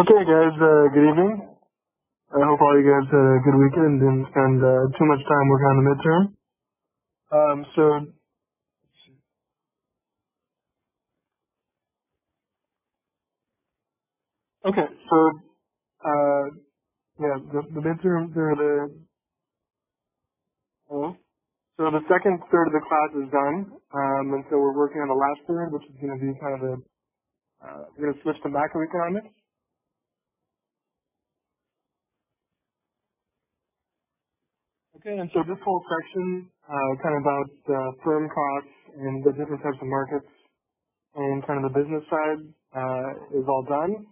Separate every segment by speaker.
Speaker 1: Okay, guys, good evening. I hope all you guys had a good weekend and didn't spend too much time working on the midterm. Okay, so, uh, yeah, the midterm, oh, so the second third of the class is done, and so we're working on the last third, which is going to be kind of we're going to switch to macroeconomics. Okay, and so this whole section, kind of about firm costs and the different types of markets and kind of the business side, is all done.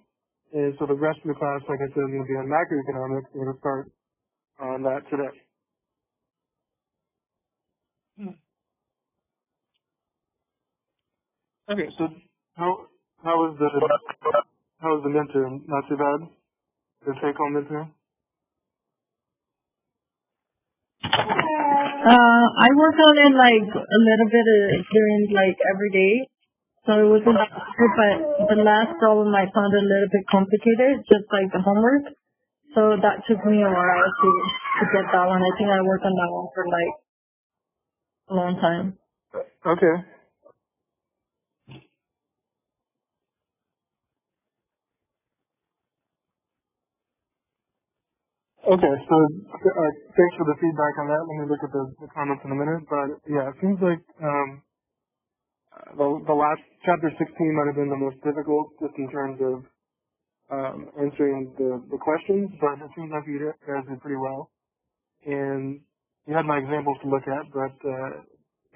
Speaker 1: And so the rest of the class, like I said, is going to be on macroeconomics. We're going to start on that today. Okay, so how was the midterm? Not too bad. The take-home midterm.
Speaker 2: I work on it like a little bit during like every day, so it wasn't that hard, but the last problem I found a little bit complicated, just like the homework. So that took me a while to get that one. I think I worked on that one for like a long time.
Speaker 1: Okay. Okay, so thanks for the feedback on that. Let me look at the comments in a minute. But yeah, it seems like the last chapter 16 might have been the most difficult, just in terms of answering the questions. But it seems like you guys did pretty well, and you had my examples to look at. But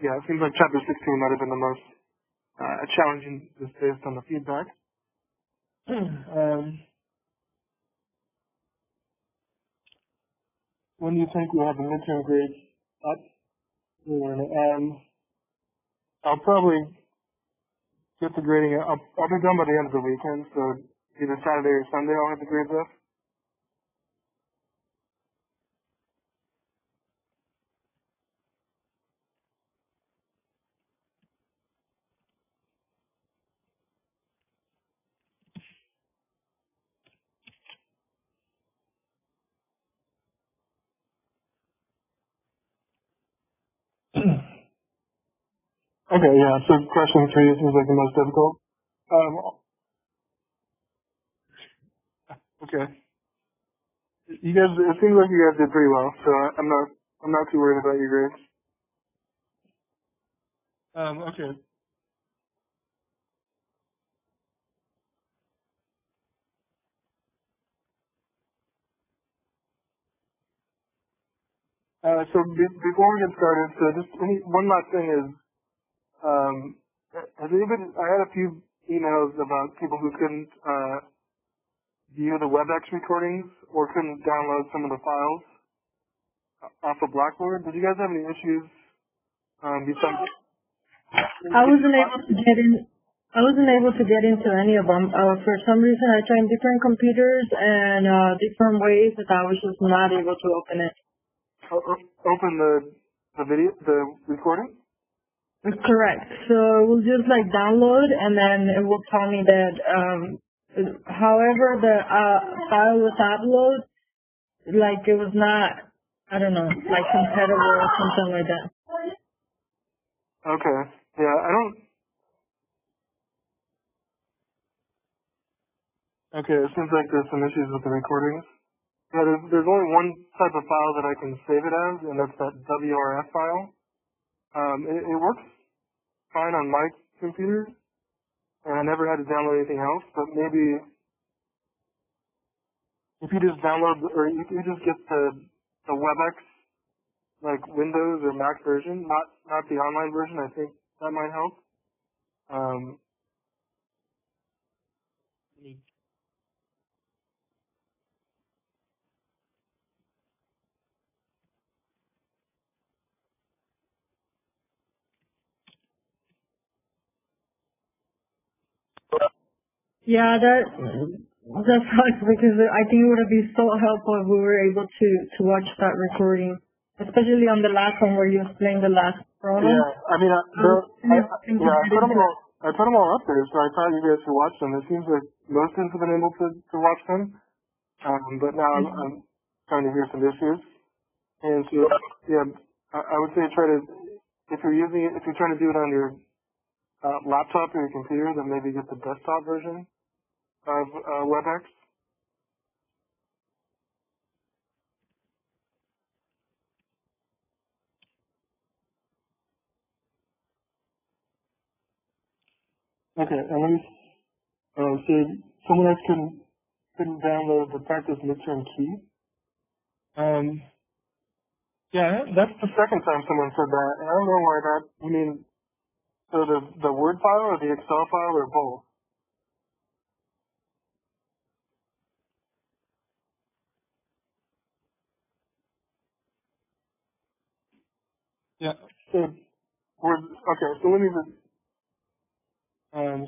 Speaker 1: yeah, it seems like chapter 16 might have been the most challenging, just based on the feedback. When do you think we'll have the midterm grades up? I'll probably get the grading. I'll be done by the end of the weekend, so either Saturday or Sunday I'll have the grades up. Okay, yeah. So question 3 seems like the most difficult. Um, okay. You guys, it seems like you guys did pretty well, so I'm not too worried about your grades. Okay. So before we get started, so just one last thing is, um, has anybody? I had a few emails about people who couldn't view the WebEx recordings or couldn't download some of the files off of Blackboard. Did you guys have any issues? Besides,
Speaker 2: I wasn't able to get in. I wasn't able to get into any of them. For some reason, I tried different computers and different ways that I was just not able to open it.
Speaker 1: Open the video, the recording?
Speaker 2: Correct. So it will just like download, and then it will tell me that however the file was uploaded, like it was not, I don't know, like compatible or something like that.
Speaker 1: Okay. Yeah, I don't. Okay, it seems like there's some issues with the recordings. Yeah, there's only one type of file that I can save it as, and that's that WRF file. It works fine on my computer, and I never had to download anything else. But maybe if you just download, or you just get the WebEx, like Windows or Mac version, not the online version, I think that might help.
Speaker 2: Yeah, that sucks because I think it would have been so helpful if we were able to watch that recording, especially on the last one where you explained the last problem.
Speaker 1: Yeah, I mean, I put them all up there, so I thought you guys should watch them. It seems like most students have been able to watch them. But now I'm starting to hear some issues. And so, yeah, I would say try to, if you're trying to do it on your laptop or your computer, then maybe get the desktop version of WebEx. Okay, and let me, so someone else couldn't download the practice midterm key. Yeah, that's the second time someone said that, and I don't know why that, you mean, so the Word file or the Excel file or both? Yeah, so Word, okay, so let me just,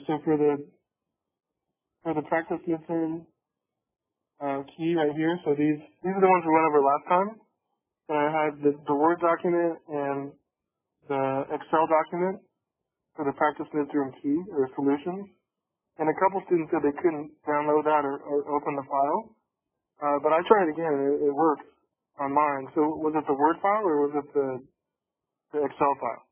Speaker 1: so for the practice midterm key right here, so these are the ones we went over last time. And I had the Word document and the Excel document for the practice midterm key or solutions. And a couple students said they couldn't download that or open the file. But I tried again and it worked on mine. So was it the Word file or was it the Excel file?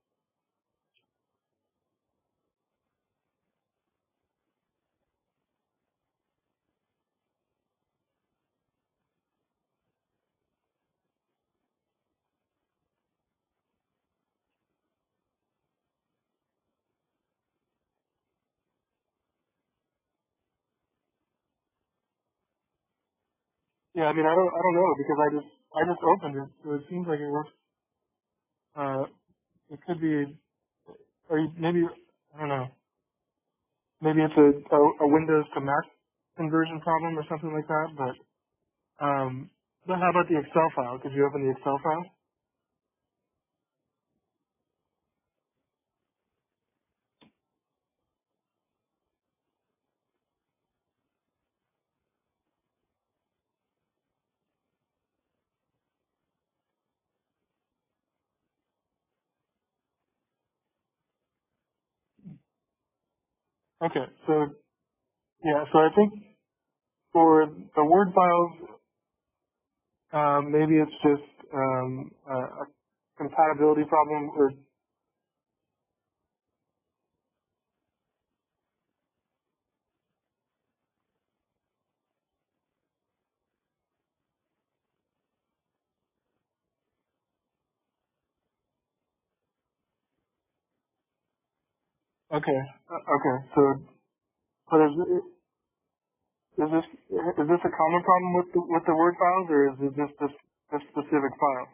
Speaker 1: Yeah, I mean I don't know because I just opened it, so it seems like it works. It could be, or maybe I don't know. Maybe it's a Windows to Mac conversion problem or something like that. But how about the Excel file? Could you open the Excel file? Okay, so yeah, so I think for the Word files, maybe it's just a compatibility problem. Or okay, okay. So, but is this a common problem with the Word files, or is it just this specific file?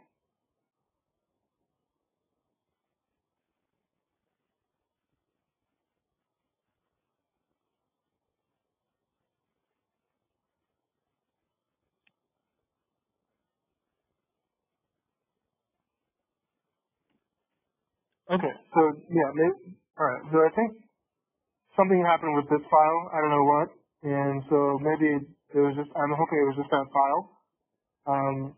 Speaker 1: Okay, so yeah, maybe, all right. So I think something happened with this file. I don't know what, and so maybe it was just. I'm hoping it was just that file. Um,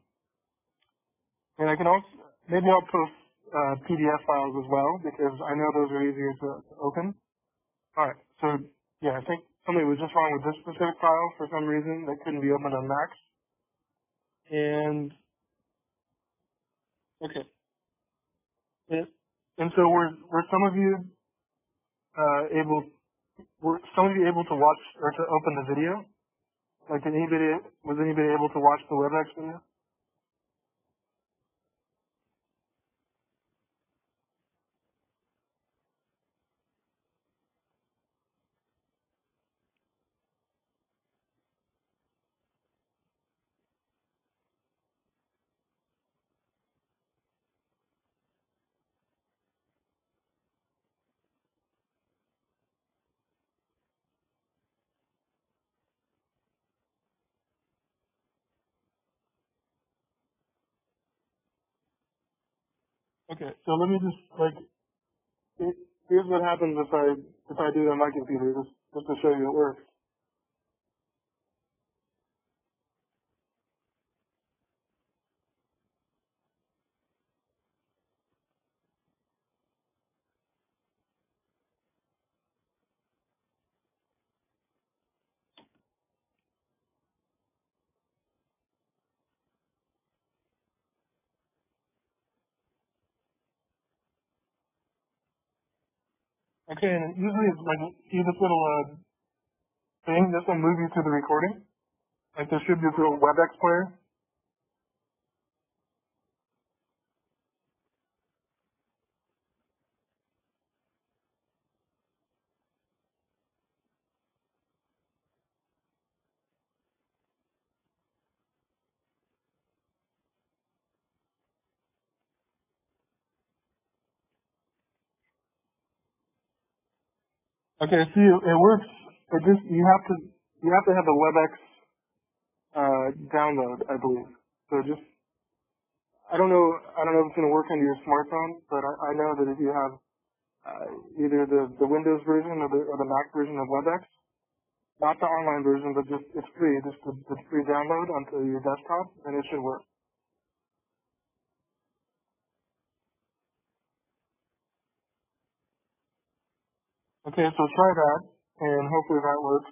Speaker 1: and I can also maybe I'll post PDF files as well because I know those are easier to open. All right. So yeah, I think something was just wrong with this specific file for some reason that couldn't be opened on Macs. And okay. And, and so were some of you able were some of you able to watch or to open the video? Like did anybody was anybody able to watch the WebEx video? Okay. So let me just like here's what happens if I do it on my computer just to show you it works. Okay, and usually it's like, see this little thing, this will move you to the recording. Like there should be this little WebEx player. Okay, see, it works. It just you have to have the WebEx download, I believe. So just I don't know if it's gonna work on your smartphone, but I know that if you have either the Windows version or the Mac version of WebEx, not the online version, but just it's free, just the free download onto your desktop, and it should work. Okay, so try that, and hopefully that works.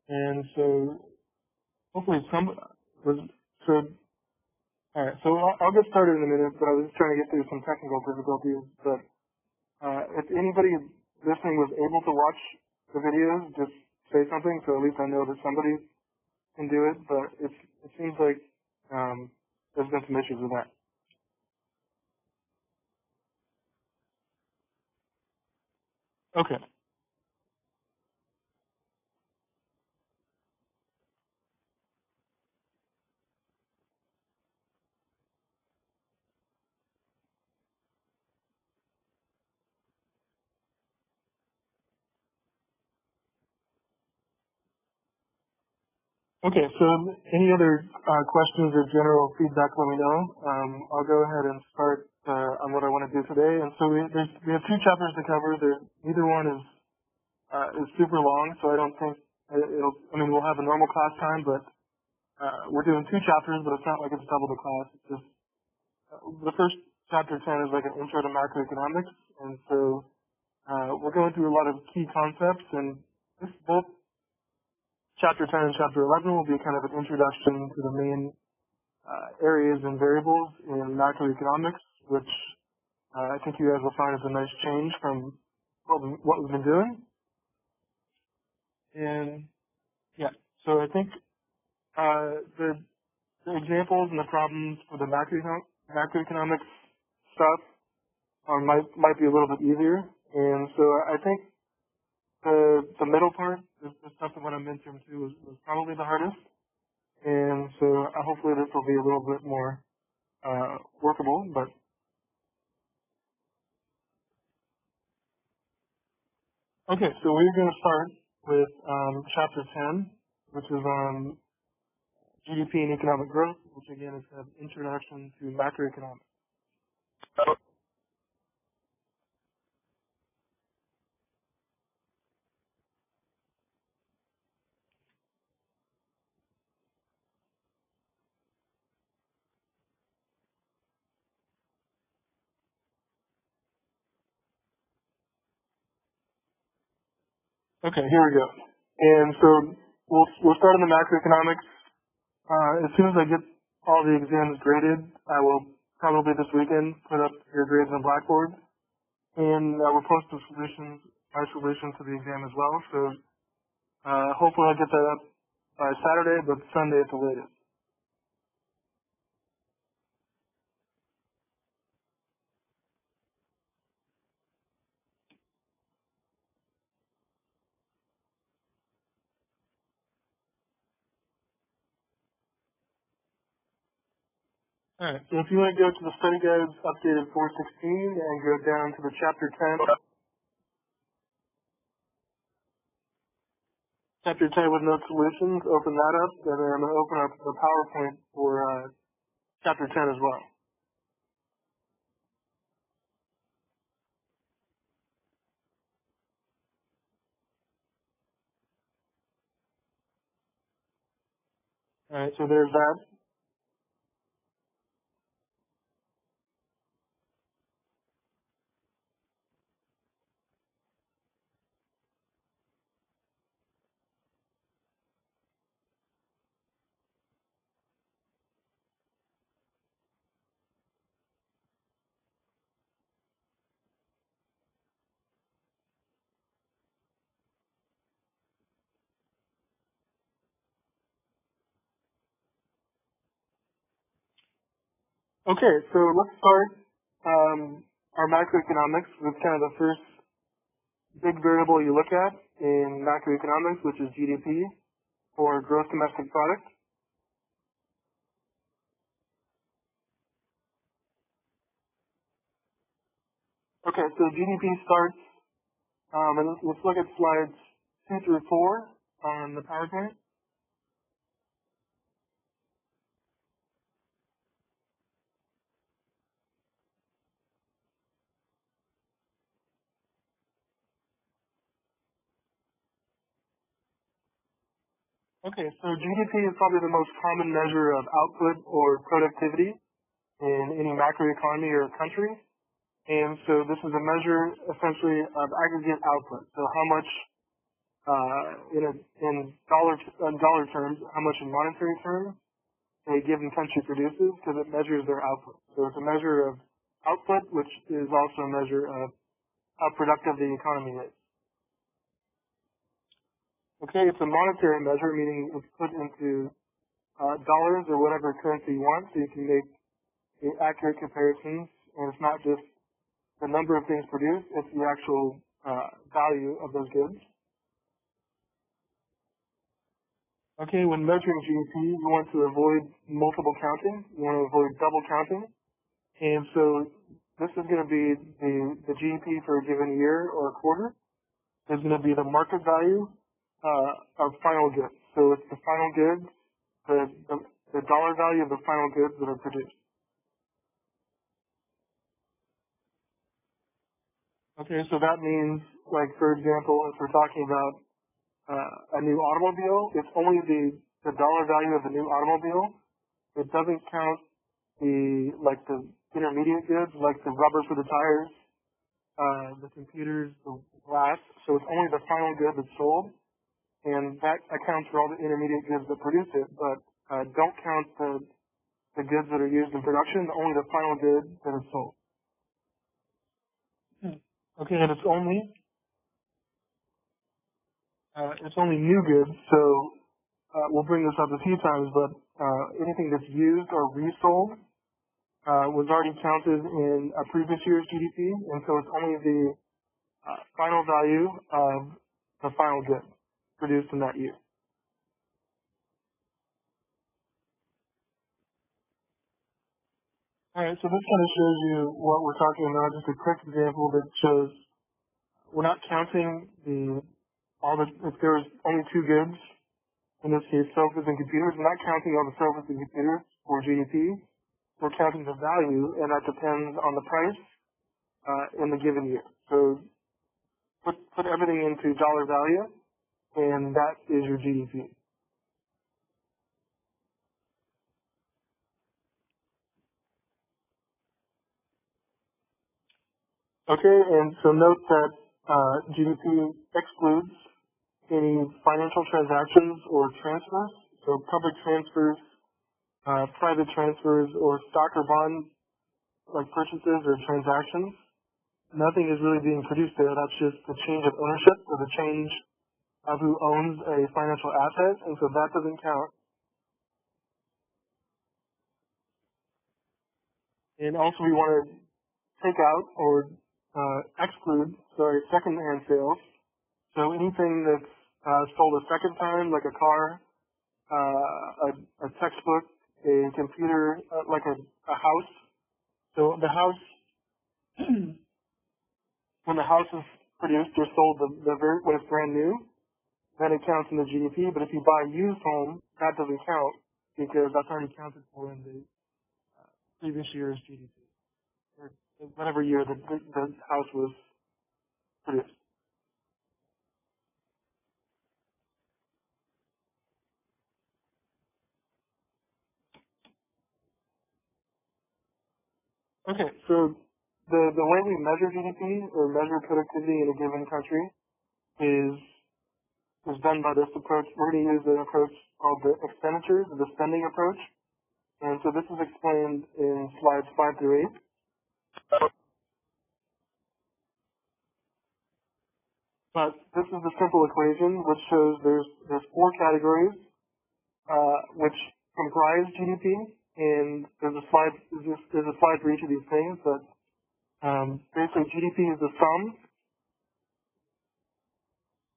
Speaker 1: And so hopefully some was so. All right, so I'll get started in a minute, but I was just trying to get through some technical difficulties. But if anybody listening was able to watch the videos, just say something, so at least I know that somebody can do it. But it seems like there's been some issues with that. Okay. Okay, so any other questions or general feedback, let me know. I'll go ahead and start on what I want to do today. And so we have two chapters to cover. Neither one is super long, so I don't think I mean, we'll have a normal class time, but we're doing two chapters, but it's not like it's double the class. It's just the first chapter 10 is like an intro to macroeconomics, and so we're going through a lot of key concepts, and both chapter 10 and chapter 11 will be kind of an introduction to the main areas and variables in macroeconomics, which I think you guys will find is a nice change from what we've been doing. And yeah, so I think the examples and the problems for the macroeconomics stuff might be a little bit easier. And so I think the middle part, the stuff that I mentioned too, was probably the hardest. And so hopefully this will be a little bit more workable. But okay, so we're going to start with chapter 10, which is on GDP and economic growth, which again is an introduction to macroeconomics. Okay, here we go. And so we'll start on the macroeconomics. As soon as I get all the exams graded, I will probably this weekend put up your grades on Blackboard, and I will post my solution to the exam as well. So hopefully I'll get that up by Saturday, but Sunday at the latest. All right. So if you want to go to the study guides updated 416 and go down to the chapter 10. Chapter 10 with no solutions, open that up, and then I'm going to open up the PowerPoint for chapter 10 as well. All right, so there's that. Okay, so let's start our macroeconomics with kind of the first big variable you look at in macroeconomics, which is GDP, or gross domestic product. Okay, so GDP starts, and let's look at slides 2 through 4 on the PowerPoint. Okay, so GDP is probably the most common measure of output or productivity in any macroeconomy or country. And so this is a measure essentially of aggregate output. So how much in dollar terms, how much in monetary terms a given country produces, because it measures their output. So it's a measure of output, which is also a measure of how productive the economy is. Okay, it's a monetary measure, meaning it's put into dollars or whatever currency you want, so you can make accurate comparisons, and it's not just the number of things produced, it's the actual value of those goods. Okay, when measuring GDP, you want to avoid multiple counting, you want to avoid double counting, and so this is going to be the GDP for a given year or a quarter. Is going to be the market value of final goods. So it's the final goods, the dollar value of the final goods that are produced. Okay, so that means, like, for example, if we're talking about a new automobile, it's only the dollar value of the new automobile. It doesn't count the intermediate goods, like the rubber for the tires, the computers, the glass. So it's only the final good that's sold, and that accounts for all the intermediate goods that produce it, but don't count the goods that are used in production, only the final good that is sold. Okay, and it's only new goods, so we'll bring this up a few times, but anything that's used or resold was already counted in a previous year's GDP, and so it's only the final value of the final good produced in that year. Alright, so this kind of shows you what we're talking about, just a quick example that shows we're not counting if there was only two goods, in this case sofas and computers, we're not counting all the sofas and computers for GDP, we're counting the value, and that depends on the price in the given year. So put everything into dollar value, and that is your GDP. Okay, and so note that GDP excludes any financial transactions or transfers, so public transfers, private transfers, or stock or bond like purchases or transactions. Nothing is really being produced there. That's just the change of ownership or the change of who owns a financial asset, and so that doesn't count. And also we want to take out or exclude, second-hand sales. So anything that's sold a second time, like a car, a textbook, a computer, like a house. So the house, when the house is produced or sold when it's brand new, then it counts in the GDP. But if you buy a used home, that doesn't count because that's already counted for in the previous year's GDP, or whatever year the house was produced. Okay, so the way we measure GDP or measure productivity in a given country is done by this approach. We're going to use an approach called the expenditures, the spending approach. And so this is explained in slides 5 through 8. But this is the simple equation, which shows there's 4 categories which comprise GDP, and there's a slide for each of these things, but basically GDP is the sum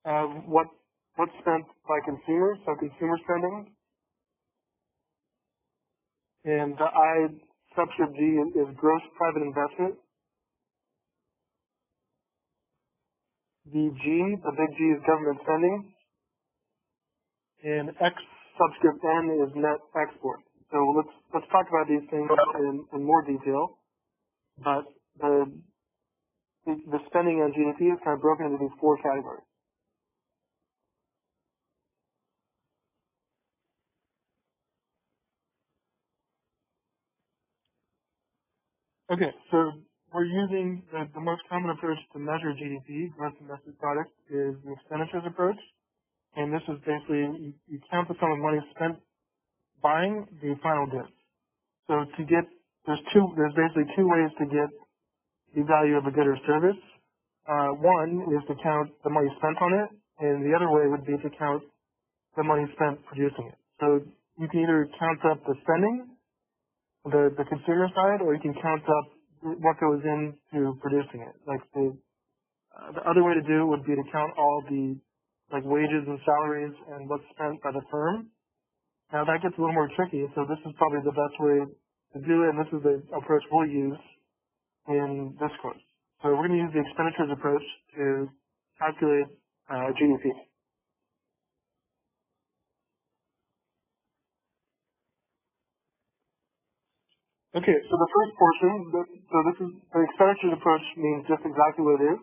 Speaker 1: of what's spent by consumers, so consumer spending, and the I subscript G is gross private investment. The G, the big G, is government spending, and X subscript N is net export. So let's talk about these things in more detail. But the spending on GDP is kind of broken into these four categories. Okay, so we're using the most common approach to measure GDP, gross domestic product, is the expenditures approach. And this is basically, you count the sum of money spent buying the final goods. So there's basically two ways to get the value of a good or service. One is to count the money spent on it, and the other way would be to count the money spent producing it. So you can either count up the spending, the consumer side, or you can count up what goes into producing it. Like the other way to do it would be to count all the wages and salaries and what's spent by the firm. Now that gets a little more tricky, so this is probably the best way to do it, and this is the approach we'll use in this course. So we're going to use the expenditures approach to calculate GDP. Okay, so the first portion, the expenditures approach means just exactly what it is.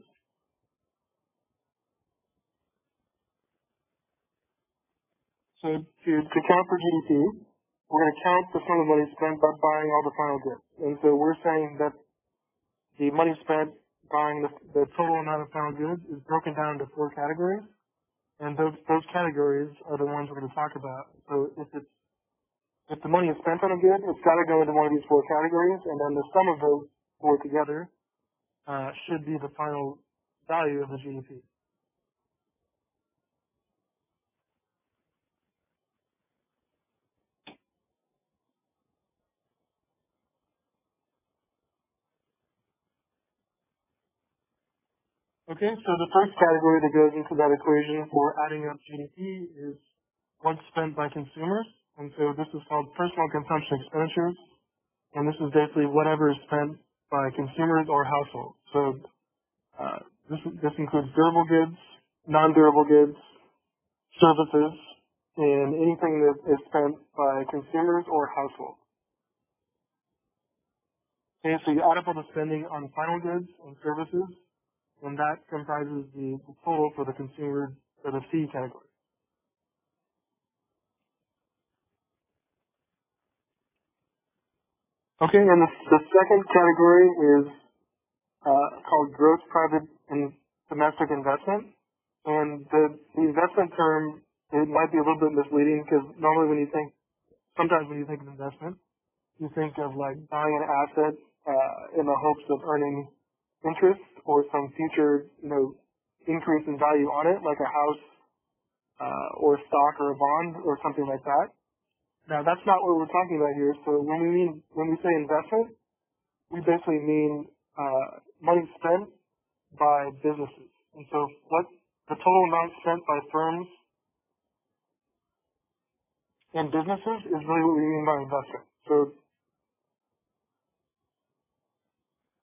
Speaker 1: So to count for GDP, we're going to count the sum of money spent by buying all the final goods. And so we're saying that the money spent buying the total amount of final goods is broken down into four categories. And those categories are the ones we're going to talk about. So if the money is spent on a good, it's got to go into one of these four categories, and then the sum of those four together should be the final value of the GDP. Okay, so the first category that goes into that equation for adding up GDP is what's spent by consumers. And so this is called personal consumption expenditures. And this is basically whatever is spent by consumers or households. So this includes durable goods, non-durable goods, services, and anything that is spent by consumers or households. Okay, so you add up all the spending on final goods and services, and that comprises the total for the consumer, or the C category. Okay, and the second category is called gross private and domestic investment. And the investment term, it might be a little bit misleading because normally sometimes when you think of investment, you think of like buying an asset in the hopes of earning interest or some future, increase in value on it, like a house or stock or a bond or something like that. Now that's not what we're talking about here. So when we say investment, we basically mean money spent by businesses. And so what the total amount spent by firms and businesses is really what we mean by investment. So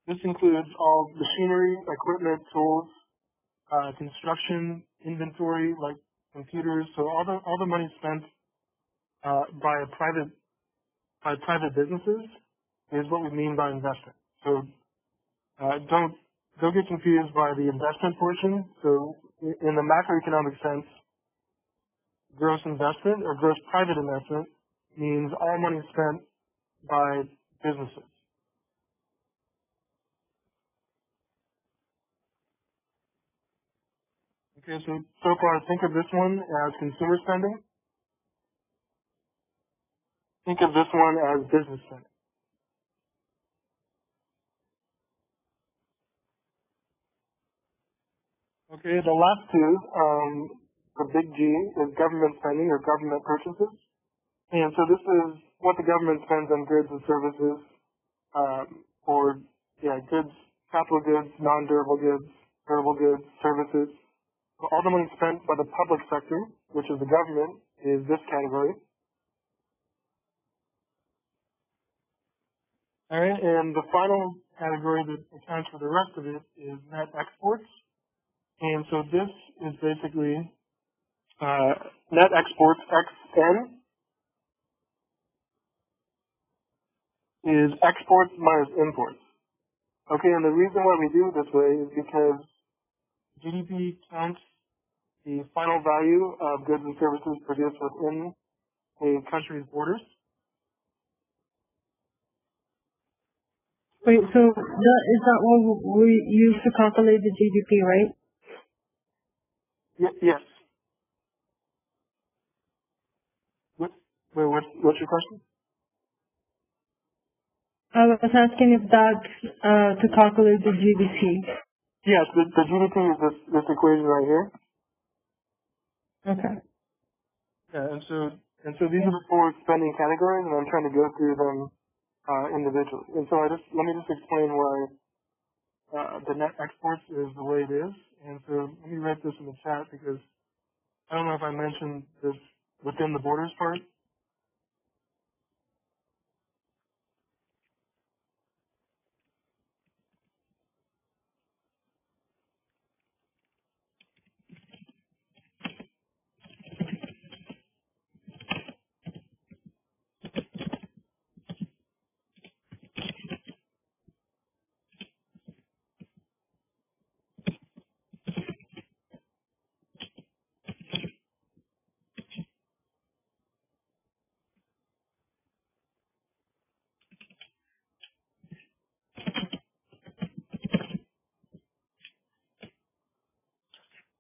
Speaker 1: this includes all machinery, equipment, tools, construction, inventory, like computers. So all the money spent by private businesses is what we mean by investment. So don't get confused by the investment portion. So in the macroeconomic sense, gross investment or gross private investment means all money spent by businesses. Okay, so far think of this one as consumer spending. Think of this one as business spending. Okay, the last two, the big G is government spending or government purchases. And so this is what the government spends on goods and services, goods, capital goods, non-durable goods, durable goods, services. So all the money spent by the public sector, which is the government, is this category. All right, and the final category that accounts for the rest of it is net exports. And so this is basically net exports XN is exports minus imports. Okay, and the reason why we do it this way is because GDP counts the final value of goods and services produced within a country's borders.
Speaker 2: Wait, so is that what we use to calculate the GDP, right?
Speaker 1: Yes. What's your question?
Speaker 2: I was asking if that's to calculate the GDP.
Speaker 1: Yes, the GDP is this equation right here.
Speaker 2: Okay.
Speaker 1: Yeah, and so these are the four spending categories, and I'm trying to go through them individually. And so let me just explain why the net exports is the way it is. And so let me write this in the chat because I don't know if I mentioned this within the borders part.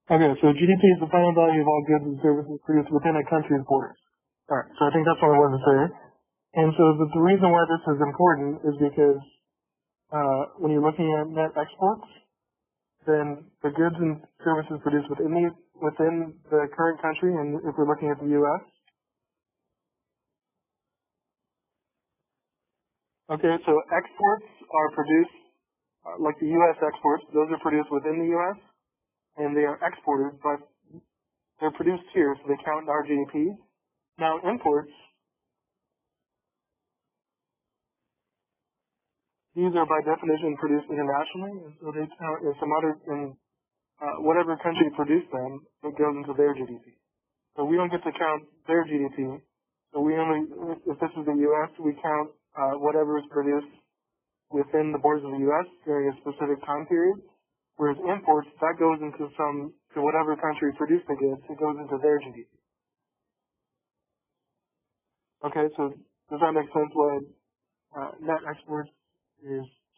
Speaker 1: Okay, so GDP is the final value of all goods and services produced within a country's borders. All right, so I think that's all I wanted to say. And so the reason why this is important is because when you're looking at net exports, then the goods and services produced within the current country, and if we're looking at the U.S. Okay, so exports are produced, like the U.S. exports, those are produced within the U.S., and they are exported, but they're produced here, so they count in our GDP. Now, imports, these are by definition produced internationally, and so they count in whatever country produced them, it goes into their GDP. So we don't get to count their GDP. So we only, if this is the U.S., we count whatever is produced within the borders of the U.S. during a specific time period. Whereas imports, that goes into to whatever country produced the goods, it goes into their GDP. Okay, so does that make sense why net exports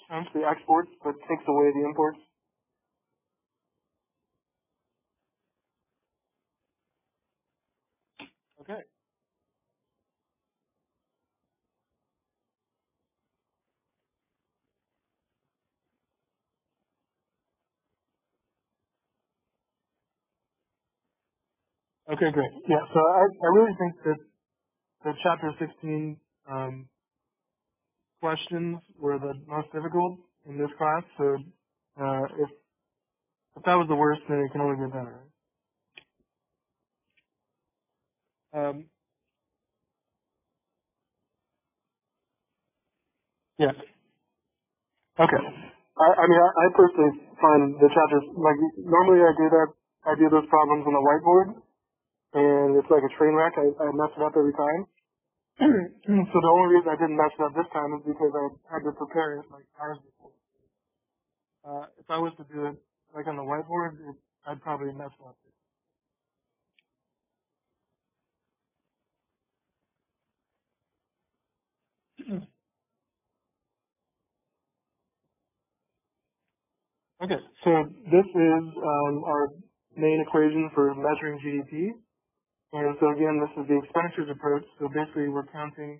Speaker 1: counts the exports but takes away the imports? Okay. Okay, great. Yeah, so I really think that the chapter 16 questions were the most difficult in this class. So if that was the worst, then it can only get better. Yeah. Okay. I personally find the chapters, like, normally I do those problems on the whiteboard, and it's like a train wreck. I mess it up every time. So the only reason I didn't mess it up this time is because I had to prepare it like hours before. If I was to do it like on the whiteboard, I'd probably mess it up. Okay, so this is our main equation for measuring GDP. And so again, this is the expenditures approach. So basically we're counting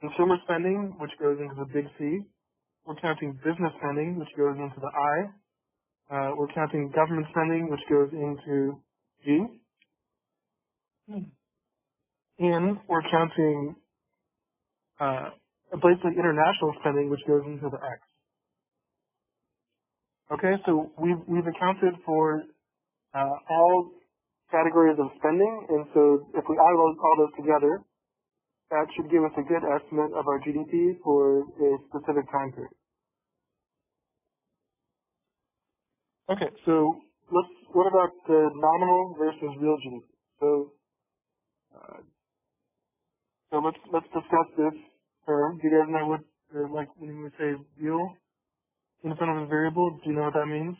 Speaker 1: consumer spending, which goes into the big C. We're counting business spending, which goes into the I. We're counting government spending, which goes into G. And we're counting basically international spending, which goes into the X. Okay, so we've accounted for all categories of spending, and so if we add all those together, that should give us a good estimate of our GDP for a specific time period. Okay, so what about the nominal versus real GDP? So let's discuss this term. Do you guys know what, like when we say real in front of a variable, do you know what that means?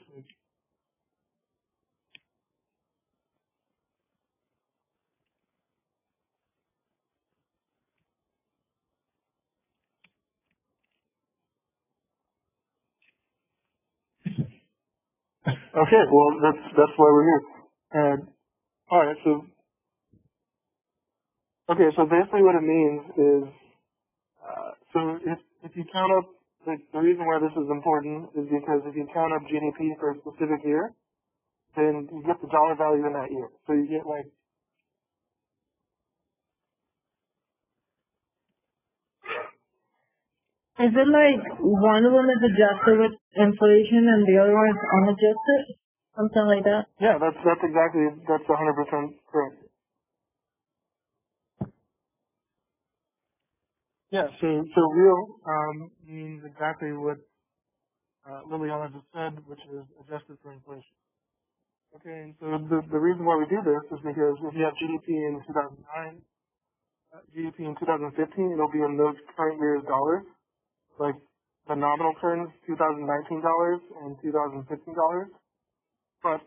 Speaker 1: Okay, well that's why we're here. And all right, so basically what it means is so if you count up the reason why this is important is because if you count up GDP for a specific year, then you get the dollar value in that year. So you get like
Speaker 2: Is it like one of them is adjusted with inflation and the other one is unadjusted? Something like that?
Speaker 1: yeah, that's 100% correct. Yeah, so real means exactly what Liliana just said, which is adjusted for inflation. Okay, and so the reason why we do this is because if you have GDP in 2009, GDP in 2015, it'll be in those current year's dollars, like the nominal terms, 2019 dollars and 2015 dollars. But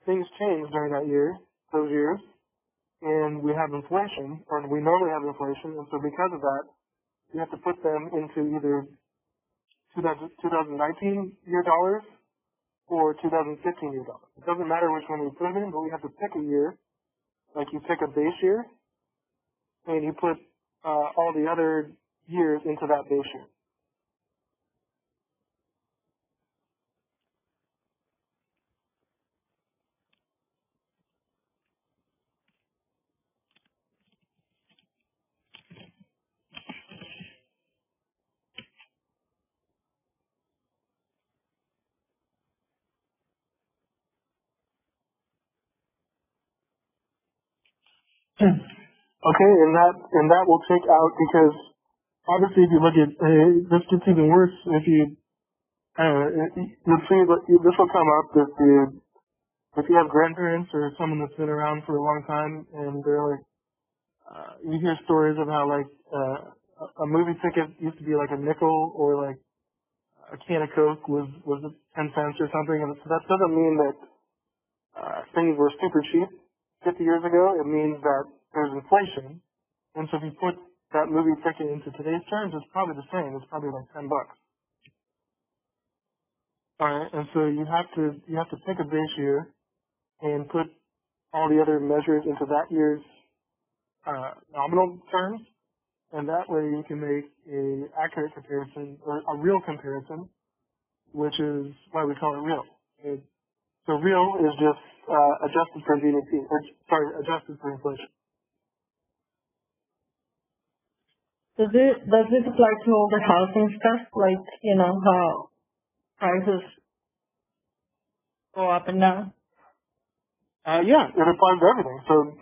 Speaker 1: things change during those years, and we have inflation, or we normally have inflation, and so because of that, we have to put them into either 2019 year dollars or 2015 year dollars. It doesn't matter which one we put them in, but we have to pick a year, like you pick a base year, and you put all the other years into that base year. Okay, and that will take out because obviously if you look at this gets even worse if you you'll see that this will come up if you have grandparents or someone that's been around for a long time and they're like you hear stories of how like a movie ticket used to be like a nickel or like a can of Coke was 10 cents or something, and so that doesn't mean that things were super cheap 50 years ago. It means that there's inflation, and so if you put that movie ticket into today's terms, it's probably the same. It's probably like $10. All right, and so you have to pick a base year and put all the other measures into that year's nominal terms, and that way you can make a accurate comparison or a real comparison, which is why we call it real. So real is just adjusted for GDP, adjusted for inflation.
Speaker 2: Does it apply to all the housing stuff, like how prices go up and down?
Speaker 1: Yeah, it applies to everything. So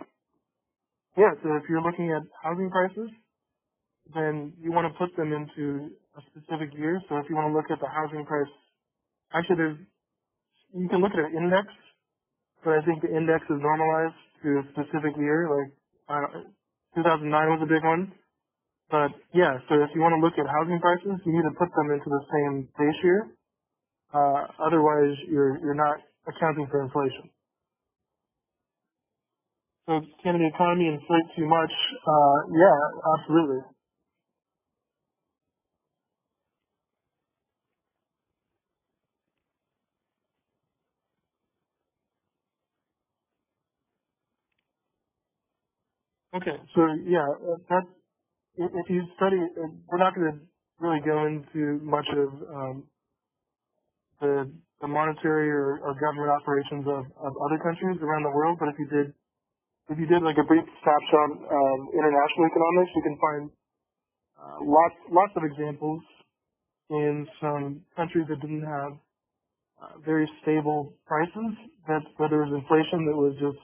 Speaker 1: yeah, so if you're looking at housing prices, then you want to put them into a specific year. So if you want to look at the housing price, actually you can look at an index, but I think the index is normalized to a specific year, like 2009 was a big one. But yeah, so if you want to look at housing prices, you need to put them into the same base year. Otherwise, you're not accounting for inflation. So can the economy inflate too much? Yeah, absolutely. Okay, so yeah, that's if you study, we're not going to really go into much of the monetary or government operations of other countries around the world, but if you did like a brief snapshot of international economics, you can find Lots of examples in some countries that didn't have very stable prices, where there was inflation that was just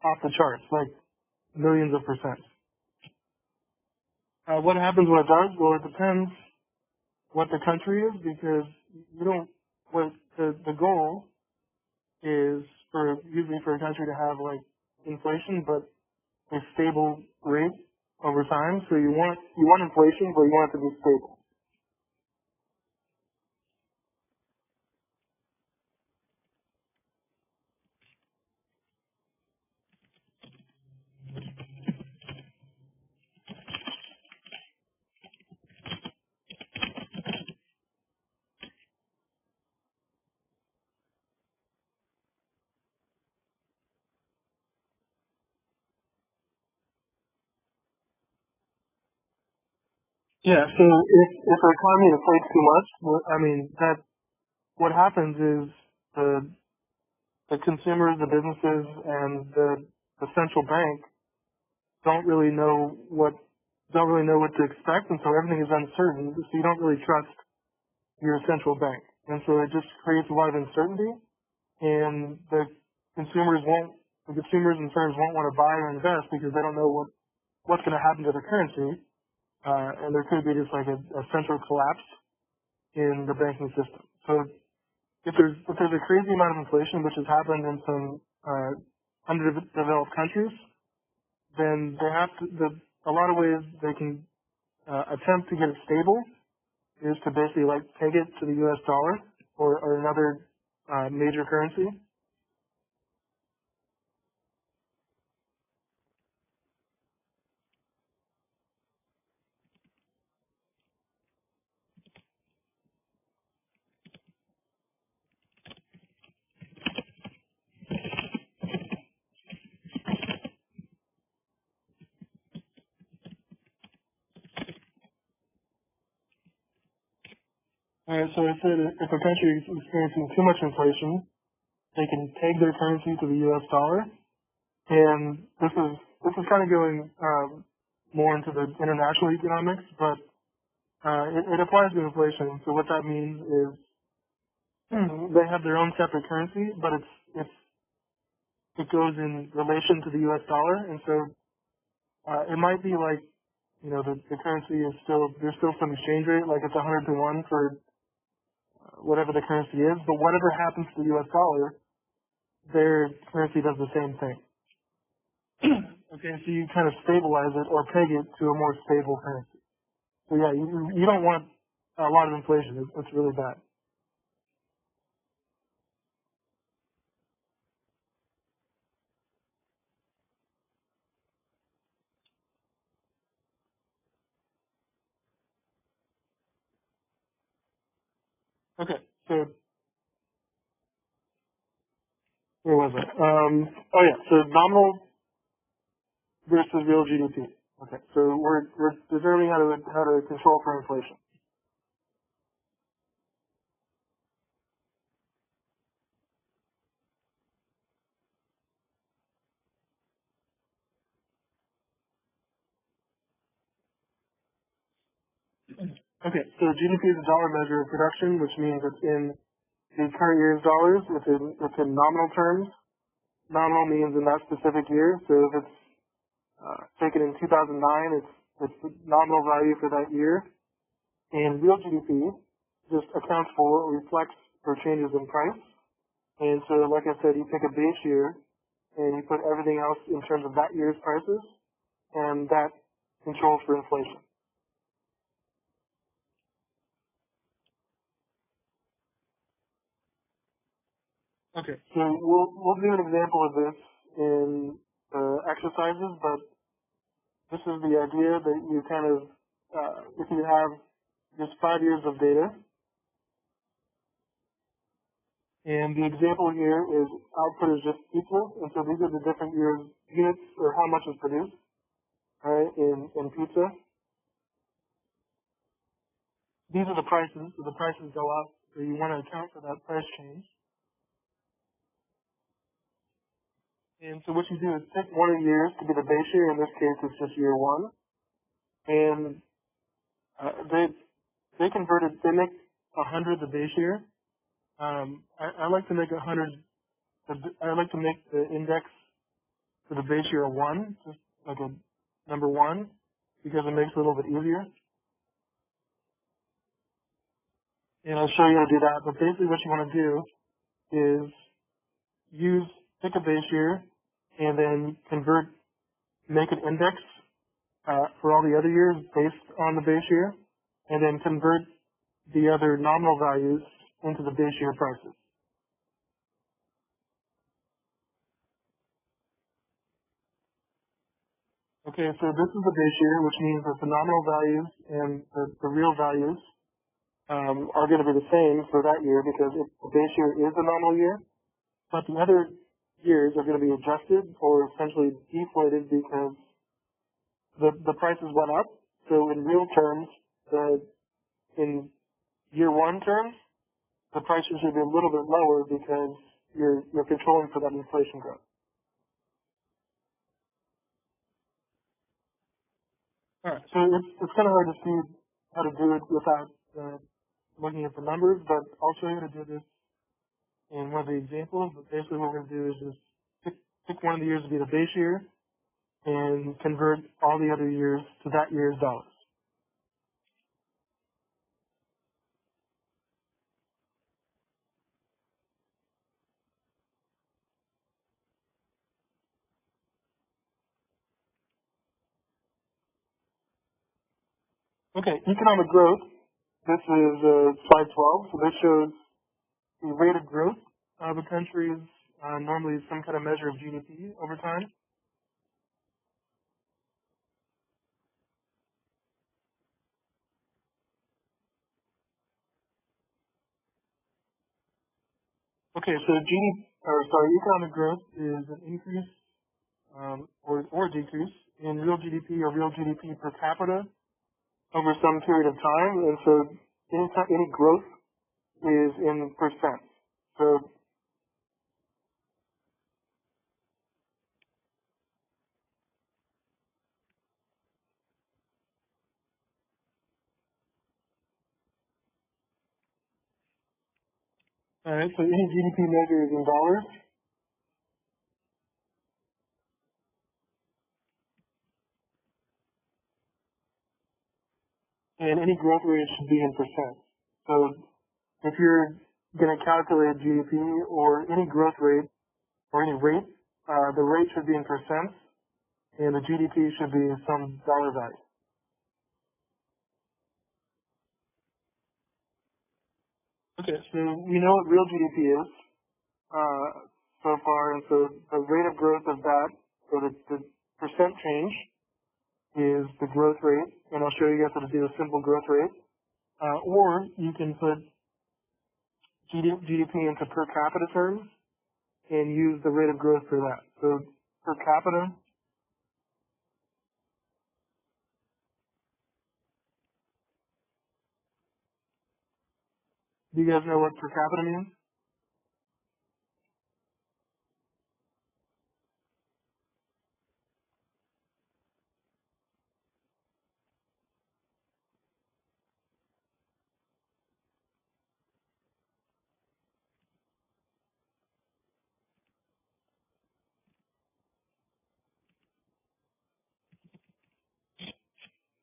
Speaker 1: off the charts, like millions of percent. What happens when it does? Well, it depends what the country is, because you don't. What the goal is usually for a country to have like inflation, but a stable rate over time. So you want inflation, but you want it to be stable. Yeah. So if the economy inflates too much, I mean that what happens is the consumers, the businesses, and the central bank don't really know what to expect, and so everything is uncertain. So you don't really trust your central bank, and so it just creates a lot of uncertainty, and the consumers and firms won't want to buy or invest because they don't know what's going to happen to the currency, and there could be just like a central collapse in the banking system. So if there's a crazy amount of inflation, which has happened in some underdeveloped countries, then they have to. A lot of ways they can attempt to get it stable is to basically like peg it to the U.S. dollar or another major currency. All right, so I said if a country is experiencing too much inflation, they can peg their currency to the U.S. dollar, and this is kind of going more into the international economics, but it applies to inflation. So what that means is they have their own separate currency, but it goes in relation to the U.S. dollar, and so it might be like the currency is there's still some exchange rate, like it's 100 to 1 for whatever the currency is, but whatever happens to the U.S. dollar, their currency does the same thing. Okay, so you kind of stabilize it or peg it to a more stable currency. So yeah, you don't want a lot of inflation. It's really bad. Okay, so where was I? Oh yeah, so nominal versus real GDP. Okay, so we're determining how to control for inflation. Okay, so GDP is a dollar measure of production, which means it's in the current year's dollars. It's in nominal terms. Nominal means in that specific year. So if it's taken in 2009, it's the nominal value for that year. And real GDP just accounts for or reflects for changes in price. And so, like I said, you take a base year and you put everything else in terms of that year's prices, and that controls for inflation. Okay, so we'll do an example of this in exercises, but this is the idea that you kind of, if you have just 5 years of data, and the example here is output is just pizza, and so these are the different years units or how much is produced, right, in pizza. These are the prices, so the prices go up, so you want to account for that price change. And so what you do is pick one of the years to be the base year. In this case, it's just year one. And They converted. They make 100 the base year. I like to make 100. I like to make the index for the base year a 1, just like a number 1, because it makes it a little bit easier. And I'll show you how to do that. But basically, what you want to do is pick a base year, and then make an index for all the other years based on the base year, and then convert the other nominal values into the base year prices. Okay, so this is the base year, which means that the nominal values and the real values are going to be the same for that year because the base year is a nominal year, but the other years are going to be adjusted or essentially deflated because the prices went up. So in real terms, in year 1 terms, the prices should be a little bit lower because you're controlling for that inflation growth. All right, so it's kind of hard to see how to do it without looking at the numbers, but I'll show you how to do this in one of the examples. But basically what we're going to do is just pick one of the years to be the base year and convert all the other years to that year's dollars. Okay, economic growth. This is slide 12. So this shows the rate of growth of a country's normally some kind of measure of GDP over time. Okay, so economic growth is an increase or decrease in real GDP or real GDP per capita over some period of time, and so any growth is in percent. So all right, so any GDP measure is in dollars, and any growth rate should be in percent. So if you're going to calculate GDP or any growth rate or any rate, the rate should be in percent, and the GDP should be some dollar value. Okay, so we know what real GDP is so far, and so the rate of growth of that, so the percent change is the growth rate, and I'll show you guys how to do a simple growth rate. Or you can put GDP into per capita terms and use the rate of growth for that. So per capita, do you guys know what per capita means?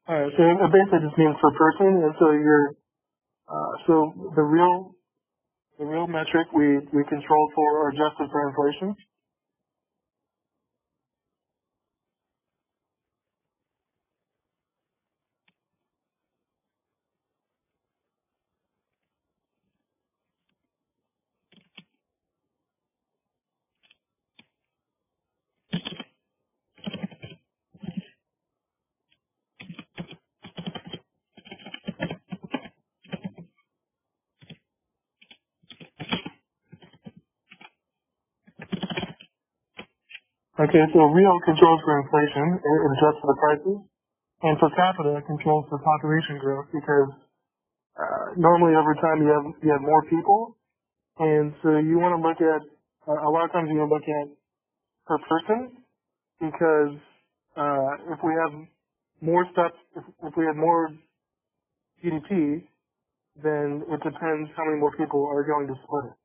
Speaker 1: Alright, so it basically just means per person, and so so the real metric we control for or adjusted for inflation. Okay, so real controls for inflation, it adjusts for the prices, and per capita controls for population growth because normally over time you have more people, and so you want to look at a lot of times you want to look at per person because if we have more stuff, if we have more GDP, then it depends how many more people are going to split it.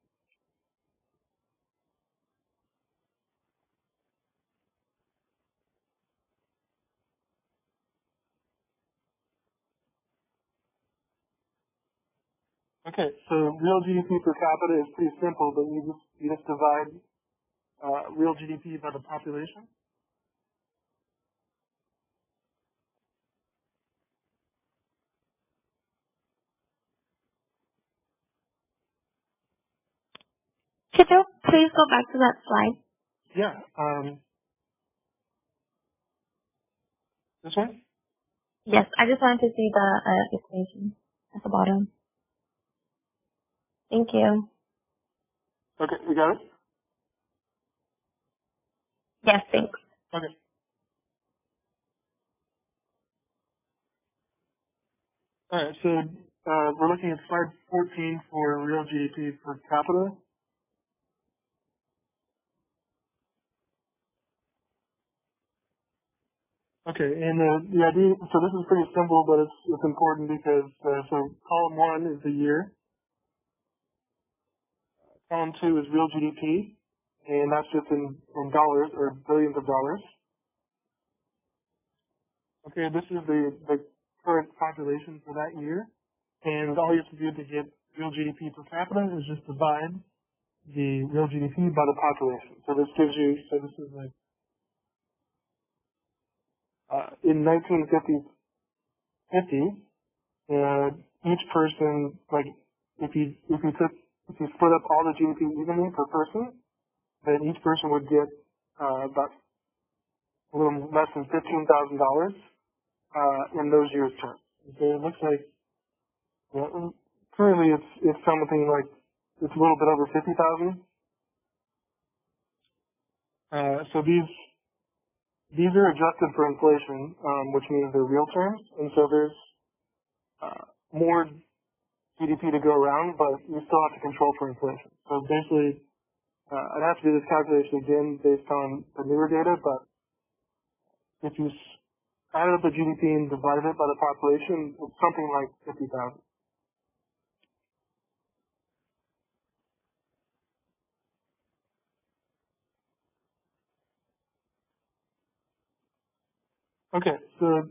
Speaker 1: Okay, so real GDP per capita is pretty simple, but you just divide real GDP by the population.
Speaker 3: Could you please go back to that slide?
Speaker 1: Yeah. This one?
Speaker 3: Yes, I just wanted to see the equation at the bottom. Thank you.
Speaker 1: Okay, you got it?
Speaker 3: Yes, thanks.
Speaker 1: Okay. All right, so we're looking at slide 14 for real GDP per capita. Okay, and the idea, so this is pretty simple, but it's important because, so column 1 is the year, column 2 is real GDP, and that's just in dollars or billions of dollars. Okay, this is the current population for that year, and all you have to do to get real GDP per capita is just divide the real GDP by the population. So this gives you, so this is like, in 1950, each person, like, if you split up all the GDP evenly per person, then each person would get about a little less than $15,000 in those years' terms. So it looks like, currently it's something like, it's a little bit over 50,000. So these are adjusted for inflation, which means they're real terms, and so there's more GDP to go around, but you still have to control for inflation. So basically, I'd have to do this calculation again based on the newer data, but if you added up the GDP and divided it by the population, it's something like 50,000. Okay, so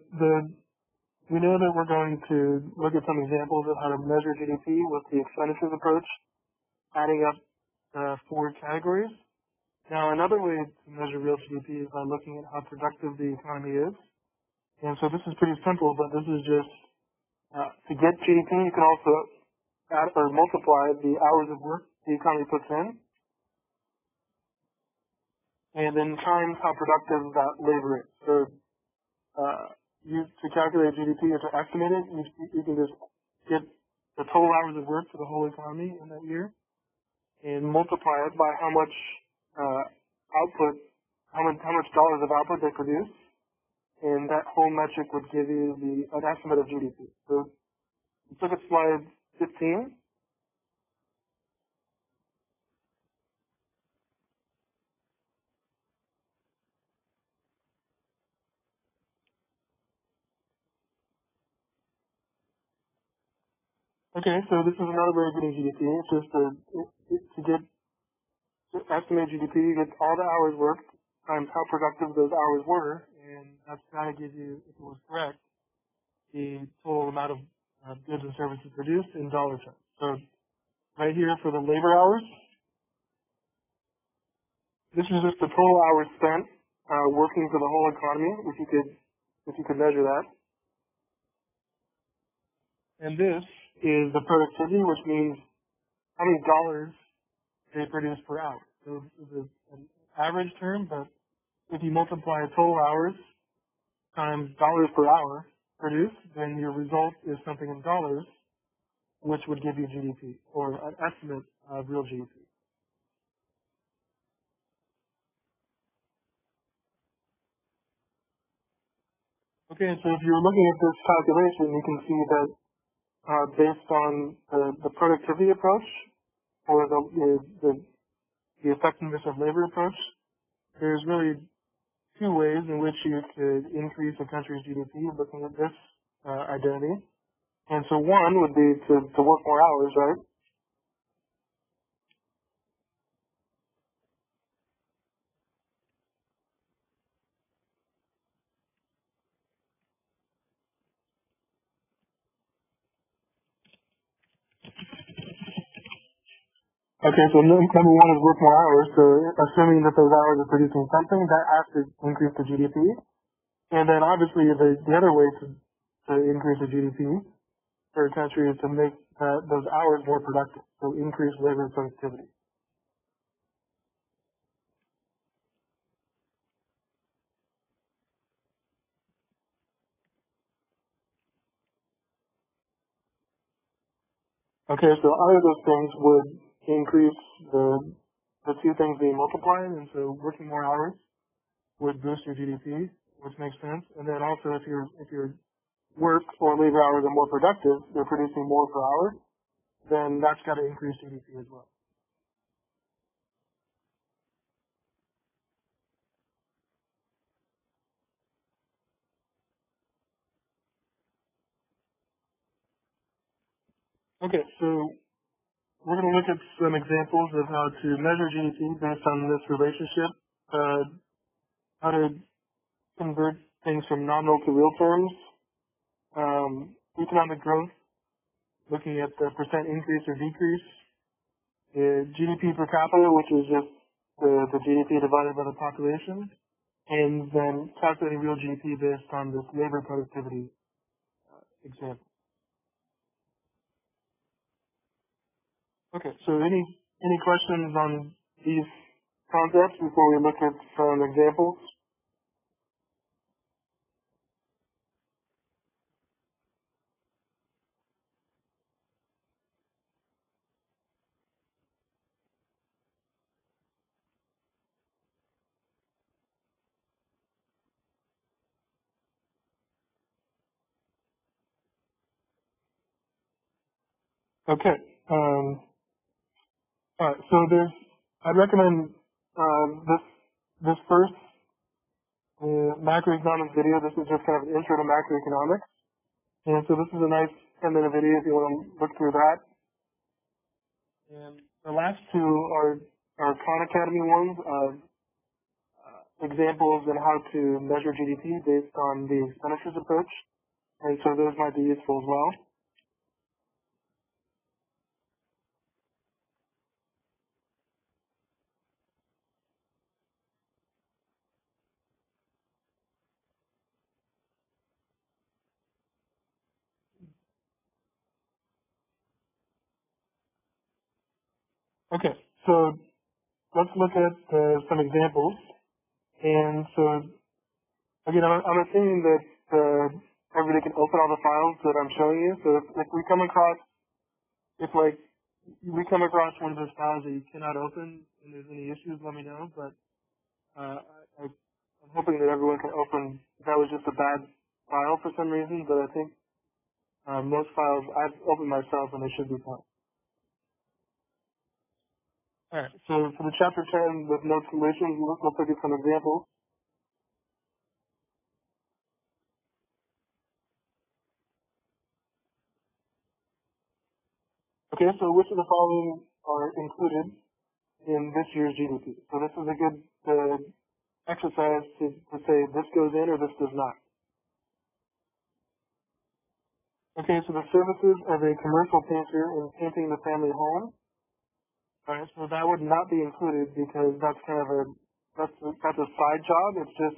Speaker 1: we know that we're going to look at some examples of how to measure GDP with the expenditures approach, adding up 4 categories. Now, another way to measure real GDP is by looking at how productive the economy is. And so this is pretty simple, but this is just, to get GDP, you can also add or multiply the hours of work the economy puts in, and then times how productive that labor is. So, to calculate GDP or to estimate it, you can just get the total hours of work for the whole economy in that year, and multiply it by how much output, how much dollars of output they produce, and that whole metric would give you an estimate of GDP. So let's look at slide 15. Okay, so this is another way of getting GDP. It's just to estimate GDP, you get all the hours worked times how productive those hours were, and that's going to give you, if it was correct, the total amount of goods and services produced in dollar terms. So right here for the labor hours, this is just the total hours spent working for the whole economy, if you could measure that. And this is the productivity, which means how many dollars they produce per hour. So this is an average term, but if you multiply total hours times dollars per hour produced, then your result is something in dollars, which would give you GDP, or an estimate of real GDP. Okay, so if you're looking at this calculation, you can see that based on the productivity approach, or the effectiveness of labor approach, there's really 2 ways in which you could increase a country's GDP looking at this identity. And so one would be to work more hours, right? Okay, so number one is work more hours. So assuming that those hours are producing something, that has to increase the GDP. And then obviously the other way to increase the GDP for a country is to make those hours more productive. So increase labor productivity. Okay, so either of those things would increase the two things being multiplied, and so working more hours would boost your GDP, which makes sense. And then also if your work or labor hours are more productive, they're producing more per hour, then that's got to increase GDP as well. Okay, so we're going to look at some examples of how to measure GDP based on this relationship, how to convert things from nominal to real terms, economic growth, looking at the percent increase or decrease, GDP per capita, which is just the GDP divided by the population, and then calculating real GDP based on this labor productivity example. Okay, so any questions on these concepts before we look at some examples? Okay. All right. So I'd recommend this first macroeconomics video. This is just kind of an intro to macroeconomics, and so this is a nice 10-minute video if you want to look through that. And the last two are Khan Academy ones of examples on how to measure GDP based on the expenditures approach, and so those might be useful as well. Okay, so let's look at some examples. And so, again, I'm assuming that everybody can open all the files that I'm showing you. So if we come across, if like we come across one of those files that you cannot open and there's any issues, let me know. But I'm hoping that everyone can open. That was just a bad file for some reason, but I think most files I've opened myself and they should be fine. All right. So for the chapter 10 with no solutions, let's look at some examples. Okay, so which of the following are included in this year's GDP? So this is a good exercise to say this goes in or this does not. Okay, so the services of a commercial painter in painting the family home. All right, so that would not be included because that's kind of that's a side job. It's just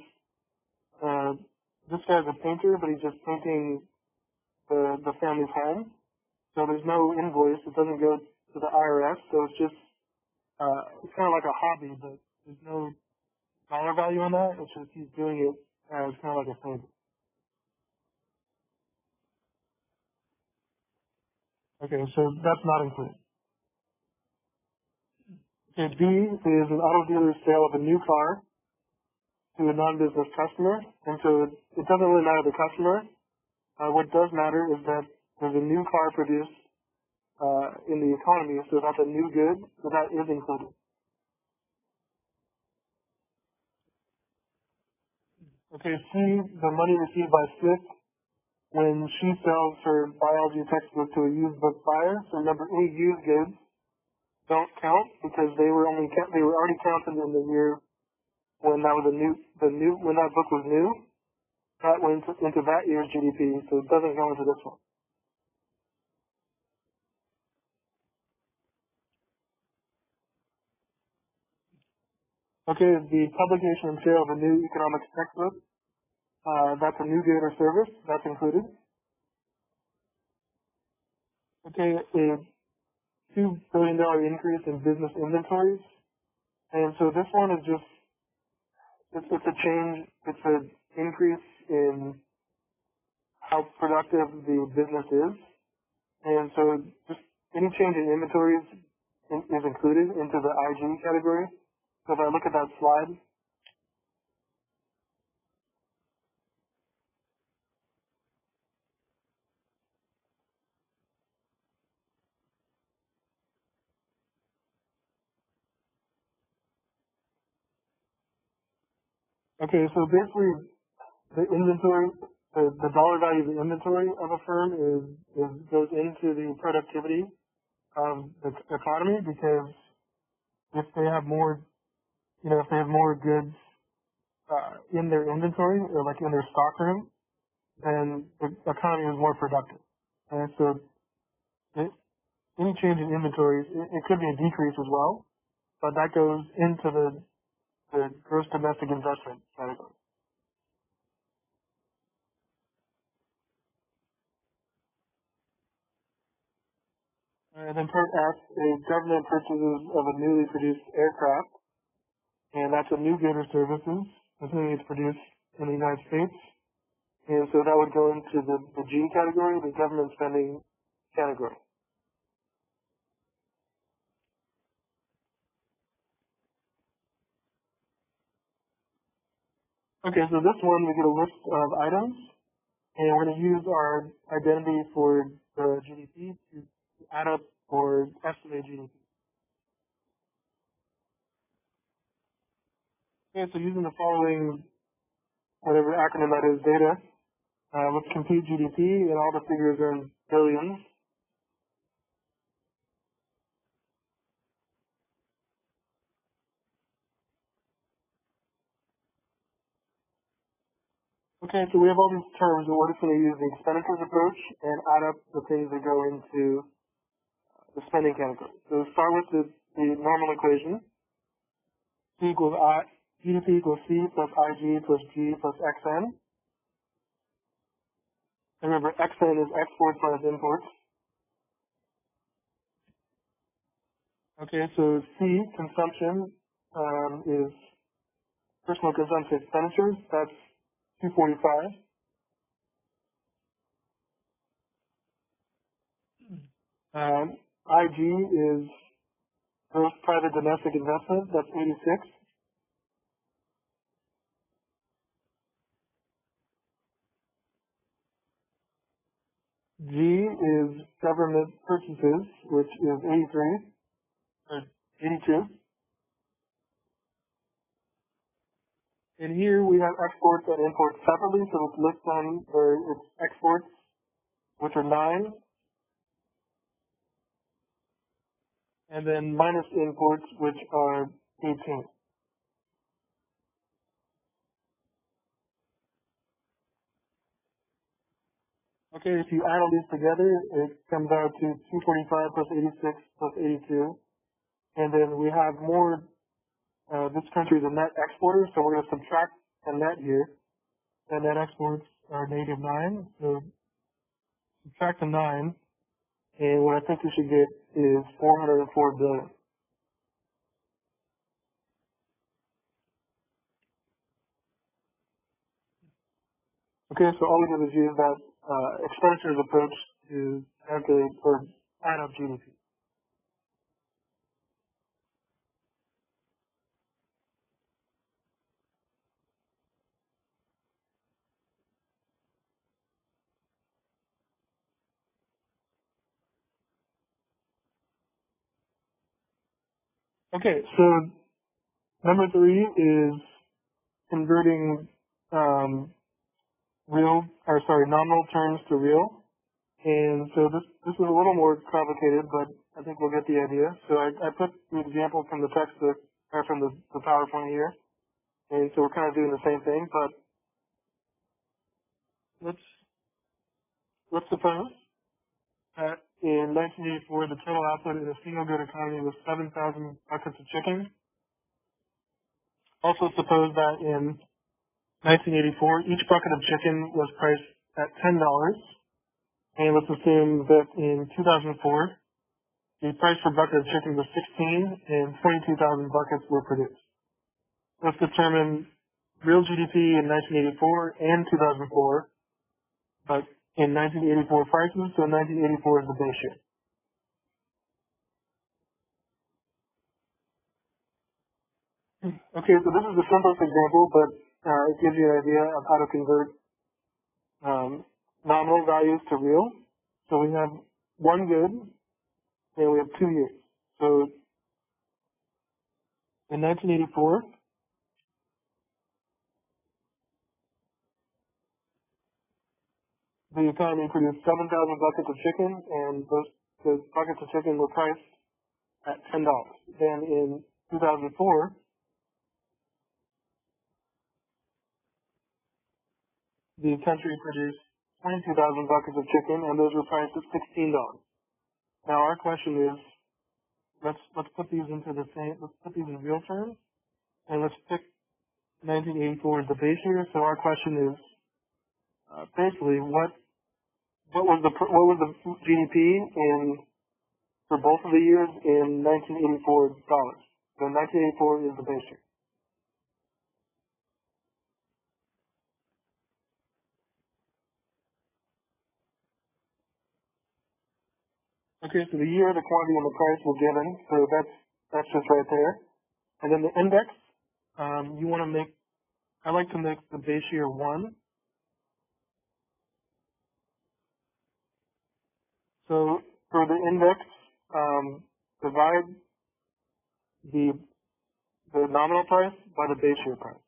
Speaker 1: this guy's a painter, but he's just painting the family's home. So there's no invoice. It doesn't go to the IRS. So it's kind of like a hobby, but there's no dollar value on that. It's just he's doing it as kind of like a favor. Okay, so that's not included. Okay, B is an auto dealer's sale of a new car to a non-business customer, and so it doesn't really matter the customer. What does matter is that there's a new car produced in the economy, so that's a new good, so that is included. Okay, C, the money received by Smith when she sells her biology textbook to a used book buyer. So remember, any used goods don't count because they were already counted in the year when that was when that book was new. That went into that year's GDP, so it doesn't go into this one. Okay, the publication and sale of a new economics textbook. That's a new good or service. That's included. Okay, a $2 billion increase in business inventories. And so this one is just, it's a change, it's an increase in how productive the business is. And so just any change in inventories is included into the IG category. So if I look at that slide, okay, so basically the inventory, the dollar value of the inventory of a firm goes into the productivity of the economy, because if they have more, if they have more goods in their inventory or like in their stock room, then the economy is more productive. And so any change in inventories, it could be a decrease as well, but that goes into the gross domestic investment category. And then part F, a government purchases of a newly produced aircraft, and that's a new good or services, assuming it's produced in the United States. And so that would go into the G category, the government spending category. Okay, so this one we get a list of items, and we're going to use our identity for the GDP to add up or estimate GDP. Okay, so using the following, whatever acronym that is, data, let's compute GDP, and all the figures are in billions. Okay, so we have all these terms, and we're just going to use the expenditures approach and add up the things that go into the spending category. So start with the normal equation. GDP equals C plus IG plus G plus XN. And remember, XN is exports minus imports. Okay, so C, consumption, is personal consumption expenditures. That's 245. IG is gross private domestic investment. That's 86. G is government purchases, which is 83, or 82. And here we have exports and imports separately, so let's list them where it's exports, which are 9, and then minus imports, which are 18. Okay, if you add all these together, it comes out to 245 plus 86 plus 82. And then we have more, this country is a net exporter, so we're going to subtract a net here. And net exports are negative 9, so subtract the 9. And what I think we should get is 404 billion. Okay, so all we did is use that expenditures approach to calculate or add up GDP. Okay, so number 3 is converting nominal terms to real. And so this is a little more complicated, but I think we'll get the idea. So I put the example from the textbook, or from the PowerPoint here. And so we're kind of doing the same thing, but let's suppose that in 1984, the total output in a single good economy was 7,000 buckets of chicken. Also suppose that in 1984, each bucket of chicken was priced at $10. And let's assume that in 2004, the price per bucket of chicken was 16 and 22,000 buckets were produced. Let's determine real GDP in 1984 and 2004, but in 1984 prices, so 1984 is the base year. Okay, so this is the simplest example, but it gives you an idea of how to convert nominal values to real. So we have one good, and we have 2 years. So in 1984, the economy produced 7,000 buckets of chicken, and those buckets of chicken were priced at $10. Then in 2004, the country produced 22,000 buckets of chicken, and those were priced at $16. Now our question is, let's put these into the same. Let's put these in real terms, and let's pick 1984 as the base year. So our question is basically what was the GDP for both of the years in 1984 dollars. So 1984 is the base year. Okay, so the year, the quantity, and the price were given, so that's just right there. And then the index, I like to make the base year 1. So for the index, divide the nominal price by the base year price.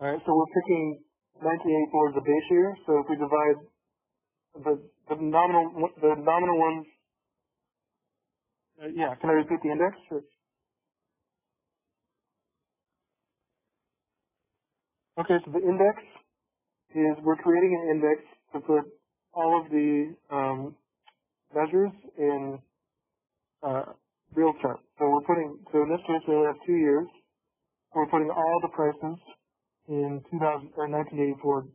Speaker 1: All right, so we're picking 1984 as the base year. So if we divide the nominal ones, can I repeat the index? Sure. Okay, so the index is we're creating an index to put all of the measures in real terms. So in this case we only have 2 years. We're putting all the prices in 1984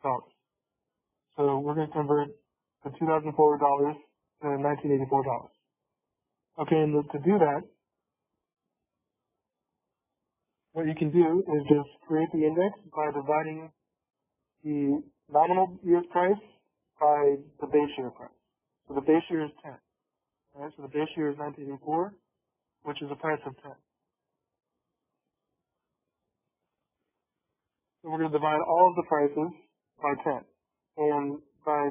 Speaker 1: dollars. So we're going to convert the 2004 dollars to 1984 dollars. Okay, and to do that, what you can do is just create the index by dividing the nominal year's price by the base year price. So the base year is 10. All right, so the base year is 1984, which is a price of 10. So we're going to divide all of the prices by 10. And by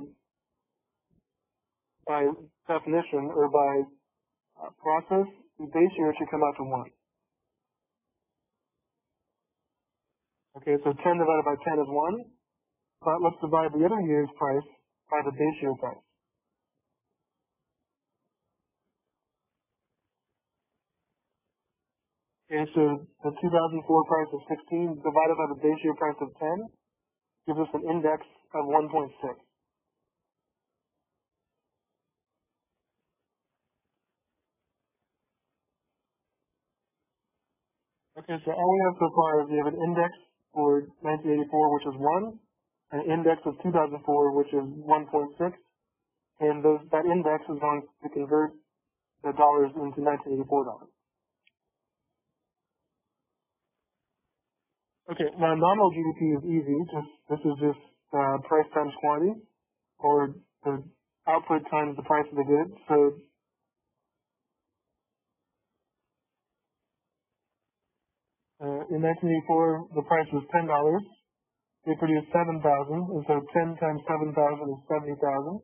Speaker 1: definition, or by process, the base year should come out to 1. Okay, so 10 divided by 10 is 1. But let's divide the other year's price by the base year price. Okay, so the 2004 price of 16 divided by the base year price of 10 gives us an index of 1.6. Okay, so all we have so far is we have an index for 1984, which is 1, an index of 2004, which is 1.6, and that index is going to convert the dollars into 1984 dollars. Okay, now nominal GDP is easy. This is just price times quantity, or the output times the price of the goods. So in 1984, the price was $10. They produced 7,000, and so 10 times 7,000 is 70,000.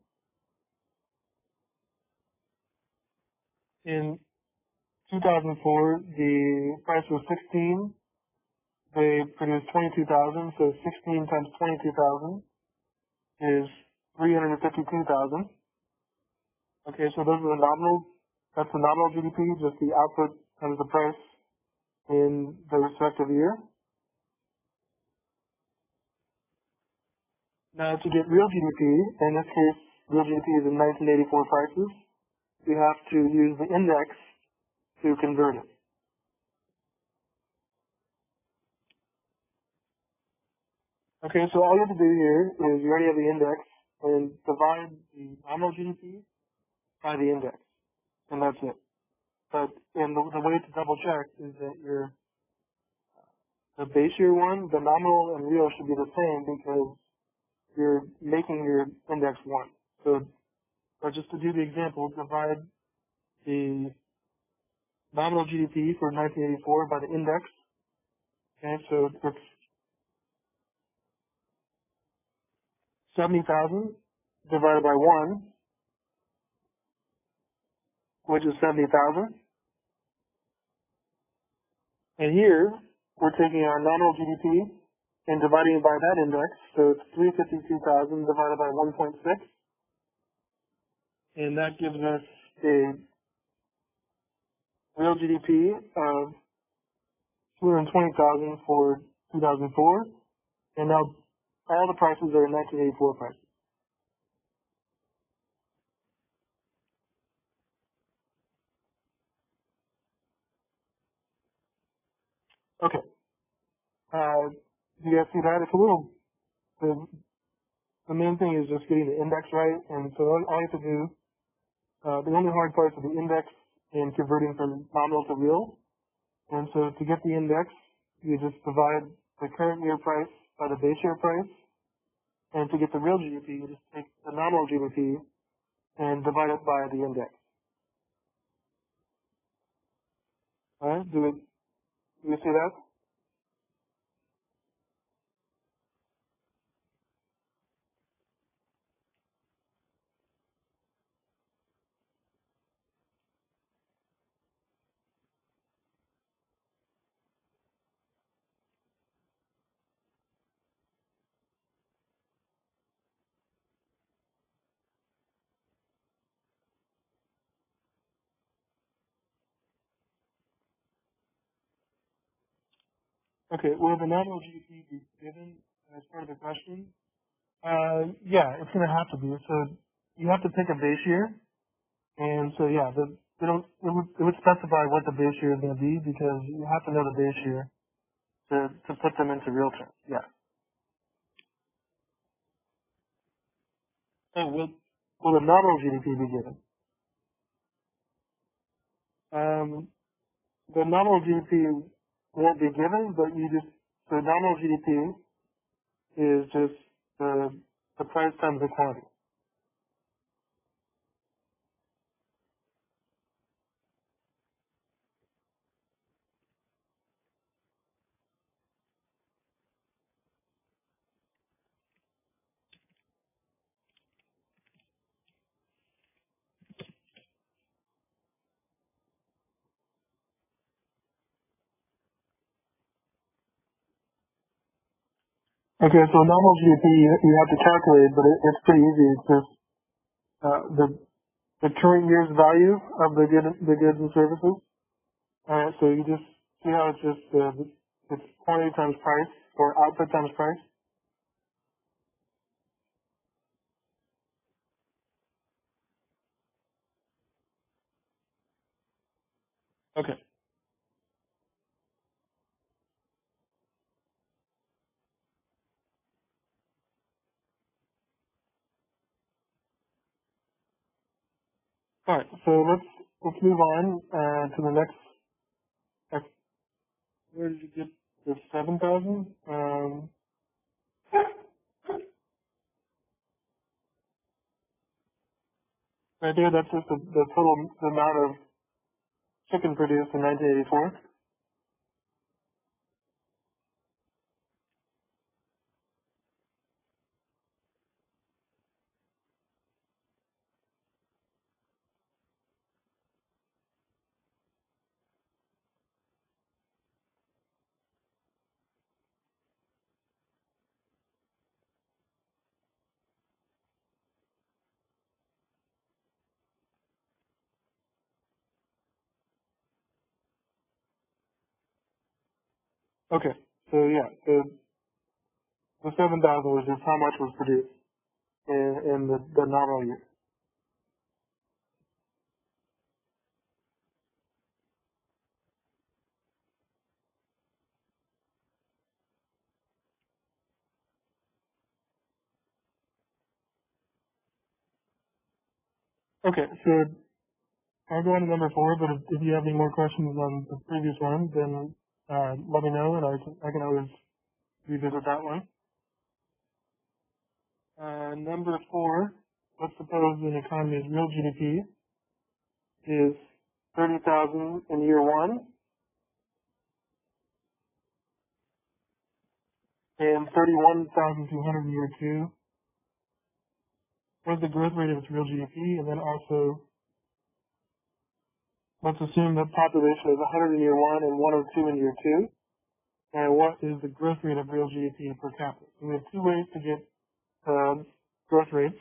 Speaker 1: In 2004, the price was 16. They produced 22,000, so 16 times 22,000 is 352,000. Okay, so those are the nominal, that's the nominal GDP, just the output times the price in the respective year. Now to get real GDP, in this case, real GDP is in 1984 prices, we have to use the index to convert it. Okay, so all you have to do here is you already have the index and divide the nominal GDP by the index, and that's it. But and the way to double check is that the base year one, the nominal and real should be the same because you're making your index one. So just to do the example, divide the nominal GDP for 1984 by the index. Okay, so it's 70,000 divided by 1, which is 70,000. And here, we're taking our nominal GDP and dividing it by that index. So it's 352,000 divided by 1.6. And that gives us a real GDP of 220,000 for 2004. And now all the prices are 1984 prices. Okay. Do you guys see that? It's a little, the main thing is just getting the index right. And so all you have to do, the only hard parts are the index and converting from nominal to real. And so to get the index, you just divide the current year price by the base year price. And to get the real GDP, you just take the nominal GDP and divide it by the index. Alright, do we see that? Okay, will the nominal GDP be given as part of the question? Yeah, it's going to have to be. So you have to pick a base year. And so, yeah, it would specify what the base year is going to be because you have to know the base year to put them into real terms. Yeah. So will the nominal GDP be given? The nominal GDP won't be given, but the nominal GDP is just the price times the quantity. Okay, so nominal GDP you have to calculate, but it's pretty easy. It's just the current year's value of the goods and services. Alright, so you just see how it's just it's quantity times price or output times price. Okay. Alright, so let's move on to the next. Where did you get the 7,000? Right there, that's just the total amount of chicken produced in 1984. Okay, so yeah, the 7,000 was just how much was produced in the nominal year. Okay, so I'll go on to number 4, but if you have any more questions on the previous one, then let me know, and I can always revisit that one. Number 4, let's suppose an economy's real GDP is 30,000 in year 1 and 31,200 in year 2. What's the growth rate of its real GDP? And then also, let's assume that population is 100 in year 1 and 102 in year 2. And what is the growth rate of real GDP per capita? So we have two ways to get growth rates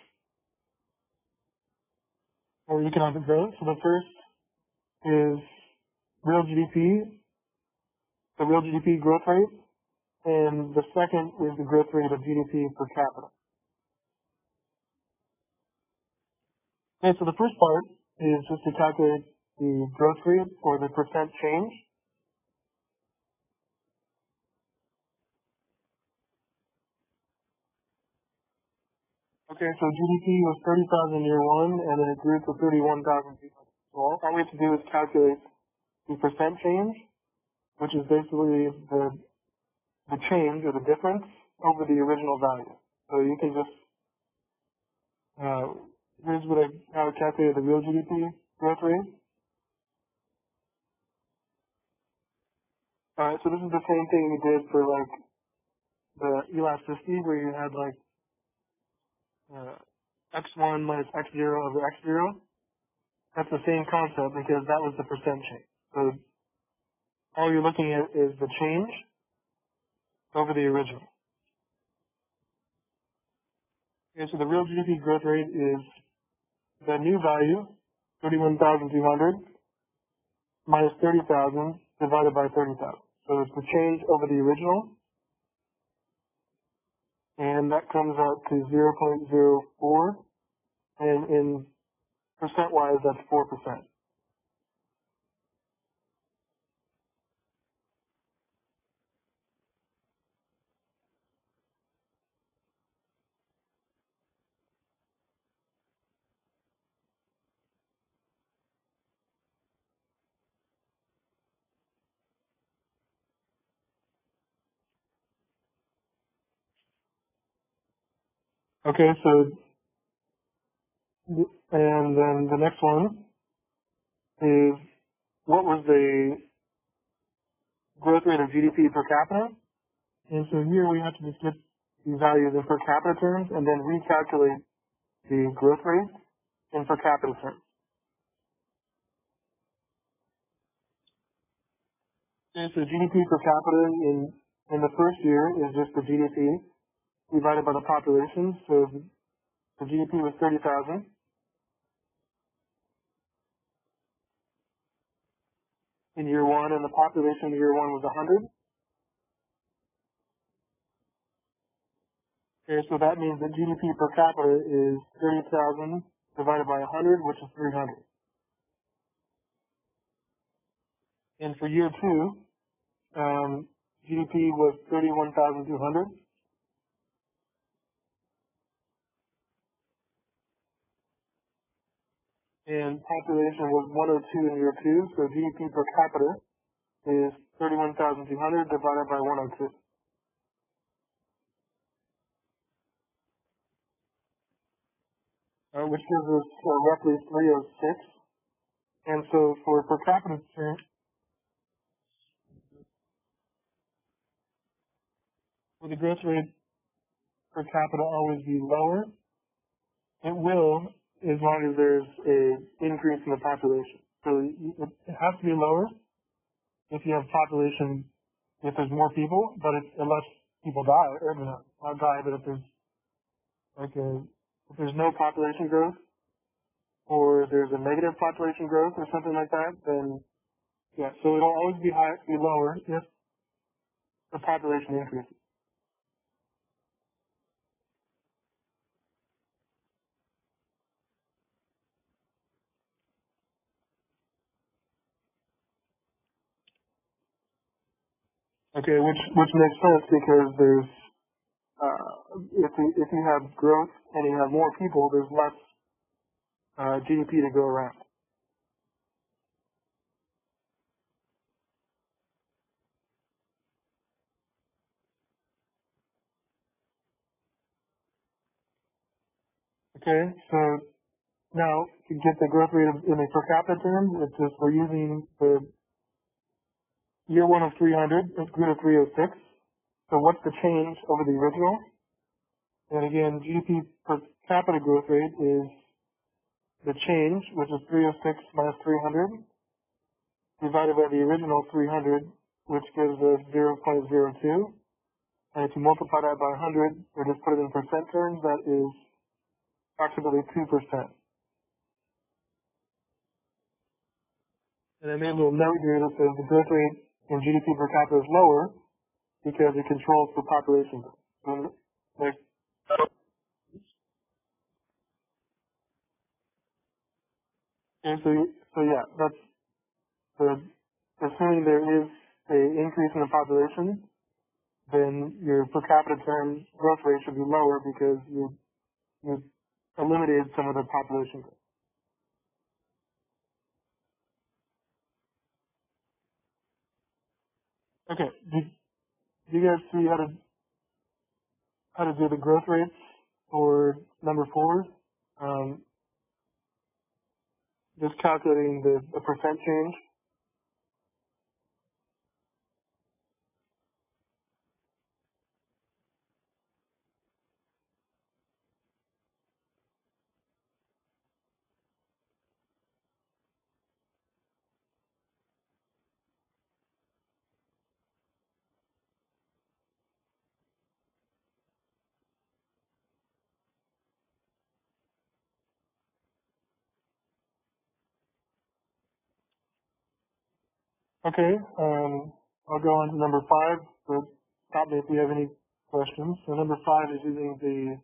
Speaker 1: or economic growth. So the first is real GDP, the real GDP growth rate, and the second is the growth rate of GDP per capita. Okay, so the first part is just to calculate the growth rate or the percent change. Okay, so GDP was 30,000 in year 1, and then it grew to 31,000. So all we have to do is calculate the percent change, which is basically the change or the difference over the original value. So you can just, here's how I calculated the real GDP growth rate. So this is the same thing we did for like the elasticity, where you had like x1 minus x0 over x0. That's the same concept because that was the percent change. So all you're looking at is the change over the original. Okay, so the real GDP growth rate is the new value, 31,200, minus 30,000 divided by 30,000. So it's the change over the original, and that comes out to 0.04, and in percent-wise, that's 4%. Okay, so, and then the next one is what was the growth rate of GDP per capita? And so here we have to just get these values in per capita terms and then recalculate the growth rate in per capita terms. And so GDP per capita in the first year is just the GDP divided by the population. So the GDP was 30,000. In year 1, and the population in year 1 was 100. Okay, so that means that GDP per capita is 30,000 divided by 100, which is 300. And for year 2, GDP was 31,200. And population was 102 in year 2, so GDP per capita is 31,200 divided by 102. Which gives us roughly 306. And so for per capita terms, will the growth rate per capita always be lower? It will, as long as there's an increase in the population. So it has to be lower if you have population, if there's more people, but unless people die, or not die, but if there's if there's no population growth, or there's a negative population growth or something like that, then yeah, so it'll always be lower the population increases. Okay, which makes sense because there's if you have growth and you have more people, there's less GDP to go around. Okay, so now to get the growth rate in the per capita terms, it's just we're using the year one of 300, it grew to 306. So what's the change over the original? And again, GDP per capita growth rate is the change, which is 306 minus 300, divided by the original 300, which gives us 0.02. And if you multiply that by 100, or just put it in percent terms, that is approximately 2%. And I made a little note here that says the growth rate in GDP per capita is lower because it controls the population growth. And so yeah, that's assuming there is a increase in the population, then your per capita term growth rate should be lower because you eliminated some of the population growth. Okay, do you guys see how to do the growth rates for number 4? Just calculating the percent change. Okay, I'll go on to number 5, but stop me if you have any questions. So number 5 is using the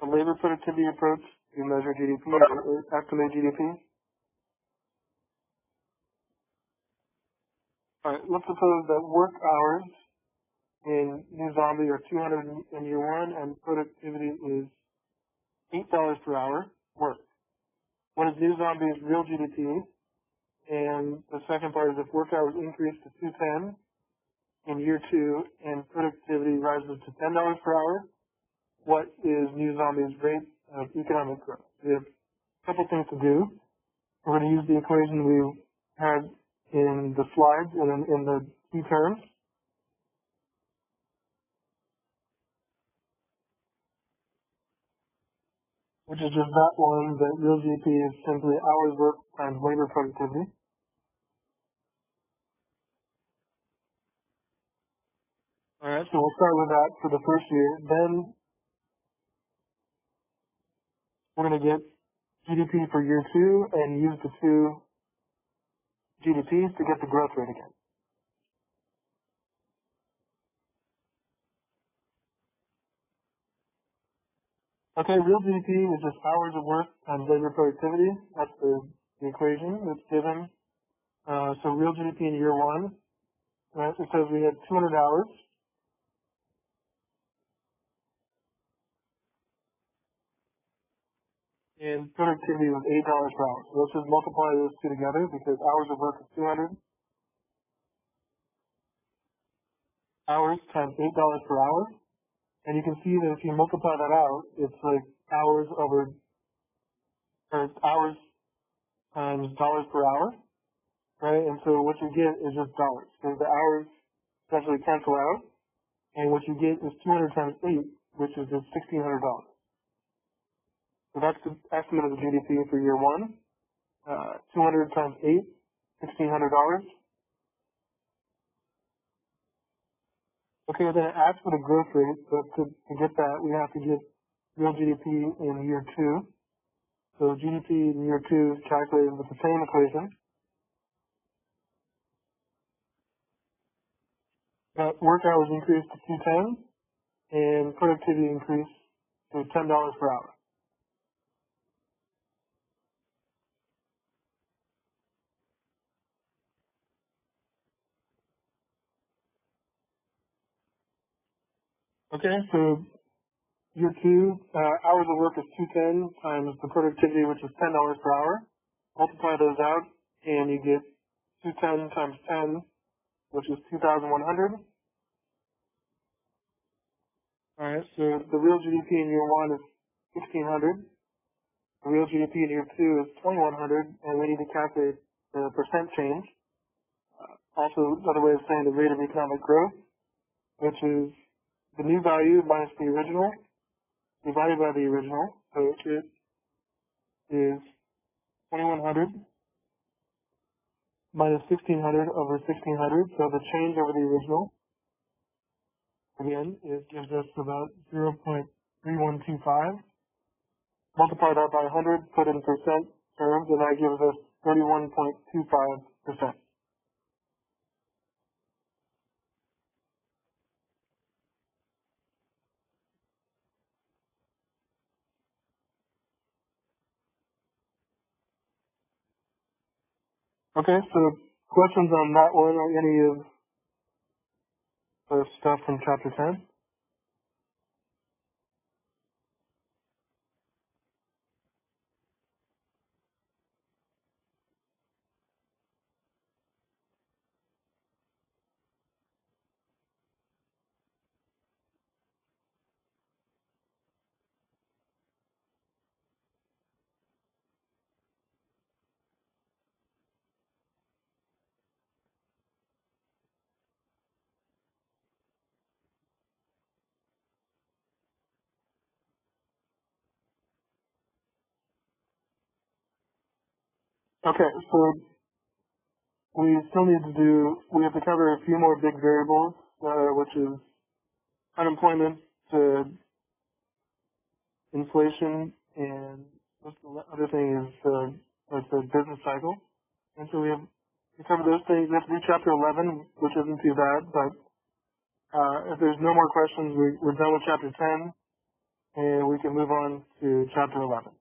Speaker 1: labor productivity approach to measure GDP or estimate GDP. All right, let's suppose that work hours in New Zombie are 200 in year 1 and productivity is $8 per hour work. What is New Zombie's real GDP? And the second part is if work hours increase to 210 in year 2 and productivity rises to $10 per hour, what is New Zombie's rate of economic growth? We have a couple things to do. We're going to use the equation we had in the slides and in the key terms. Which is just that one, that real GDP is simply hours worked times labor productivity. Alright, so we'll start with that for the first year. Then we're going to get GDP for year 2 and use the two GDPs to get the growth rate again. Okay, real GDP is just hours of work times labor productivity. That's the equation that's given. So real GDP in year 1, right? It says we had 200 hours. And productivity was $8 per hour. So let's just multiply those two together because hours of work is 200. Hours times $8 per hour. And you can see that if you multiply that out, it's like hours hours times dollars per hour, right? And so what you get is just dollars. So the hours essentially cancel out, and what you get is 200 times 8, which is just $1,600. So that's the estimate of the GDP for year 1. 200 times 8, $1,600. Okay, then it asks for the growth rate, but to get that, we have to get real GDP in year 2. So GDP in year 2 is calculated with the same equation. work hours increased to 210, and productivity increased to $10 per hour. Okay, so year two, hours of work is 210 times the productivity, which is $10 per hour. Multiply those out, and you get 210 times 10, which is 2,100. All right, so the real GDP in year one is 1,600. The real GDP in year two is 2,100, and we need to calculate the percent change. Also, another way of saying the rate of economic growth, which is the new value minus the original divided by the original. So it is 2,100 minus 1,600 over 1,600. So the change over the original, again, gives us about 0.3125. Multiply that by 100, put in percent terms, and that gives us 31.25%. Okay, so questions on that one or any of the stuff from chapter 10? Okay, so we have to cover a few more big variables, which is unemployment, inflation, and what's the other thing is like the business cycle. And so we cover those things. We have to do chapter 11, which isn't too bad, but if there's no more questions, we're done with chapter 10, and we can move on to chapter 11.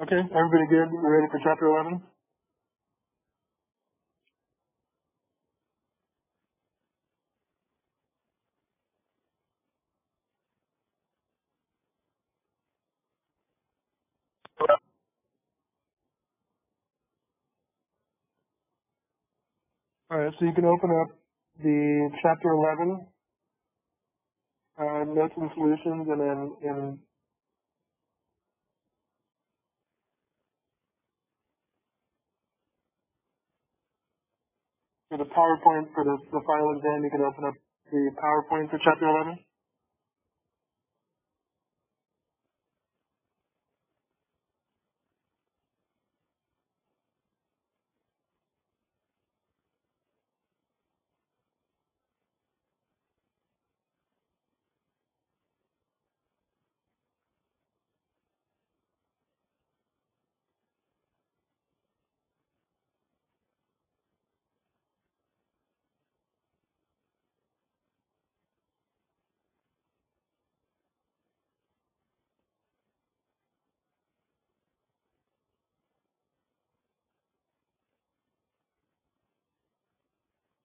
Speaker 1: Okay, everybody good? You ready for chapter 11? All right, so you can open up the chapter 11 notes and solutions, and then for the PowerPoint for the final exam, you can open up the PowerPoint for chapter 11.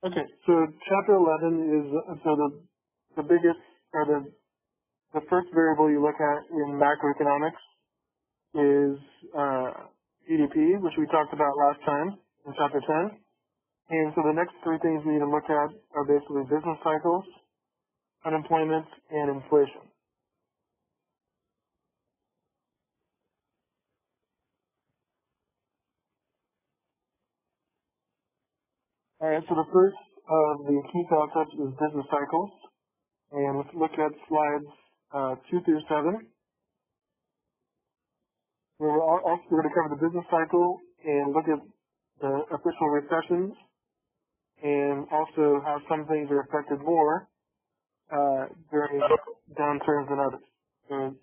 Speaker 1: Okay, so chapter 11 is the biggest or the first variable you look at in macroeconomics is GDP, which we talked about last time in chapter 10. And so the next three things we need to look at are basically business cycles, unemployment, and inflation. All right, so the first of the key concepts is business cycles. And let's look at slides 2 through 7. Where we're going to cover the business cycle and look at the official recessions and also how some things are affected more during downturns than others. So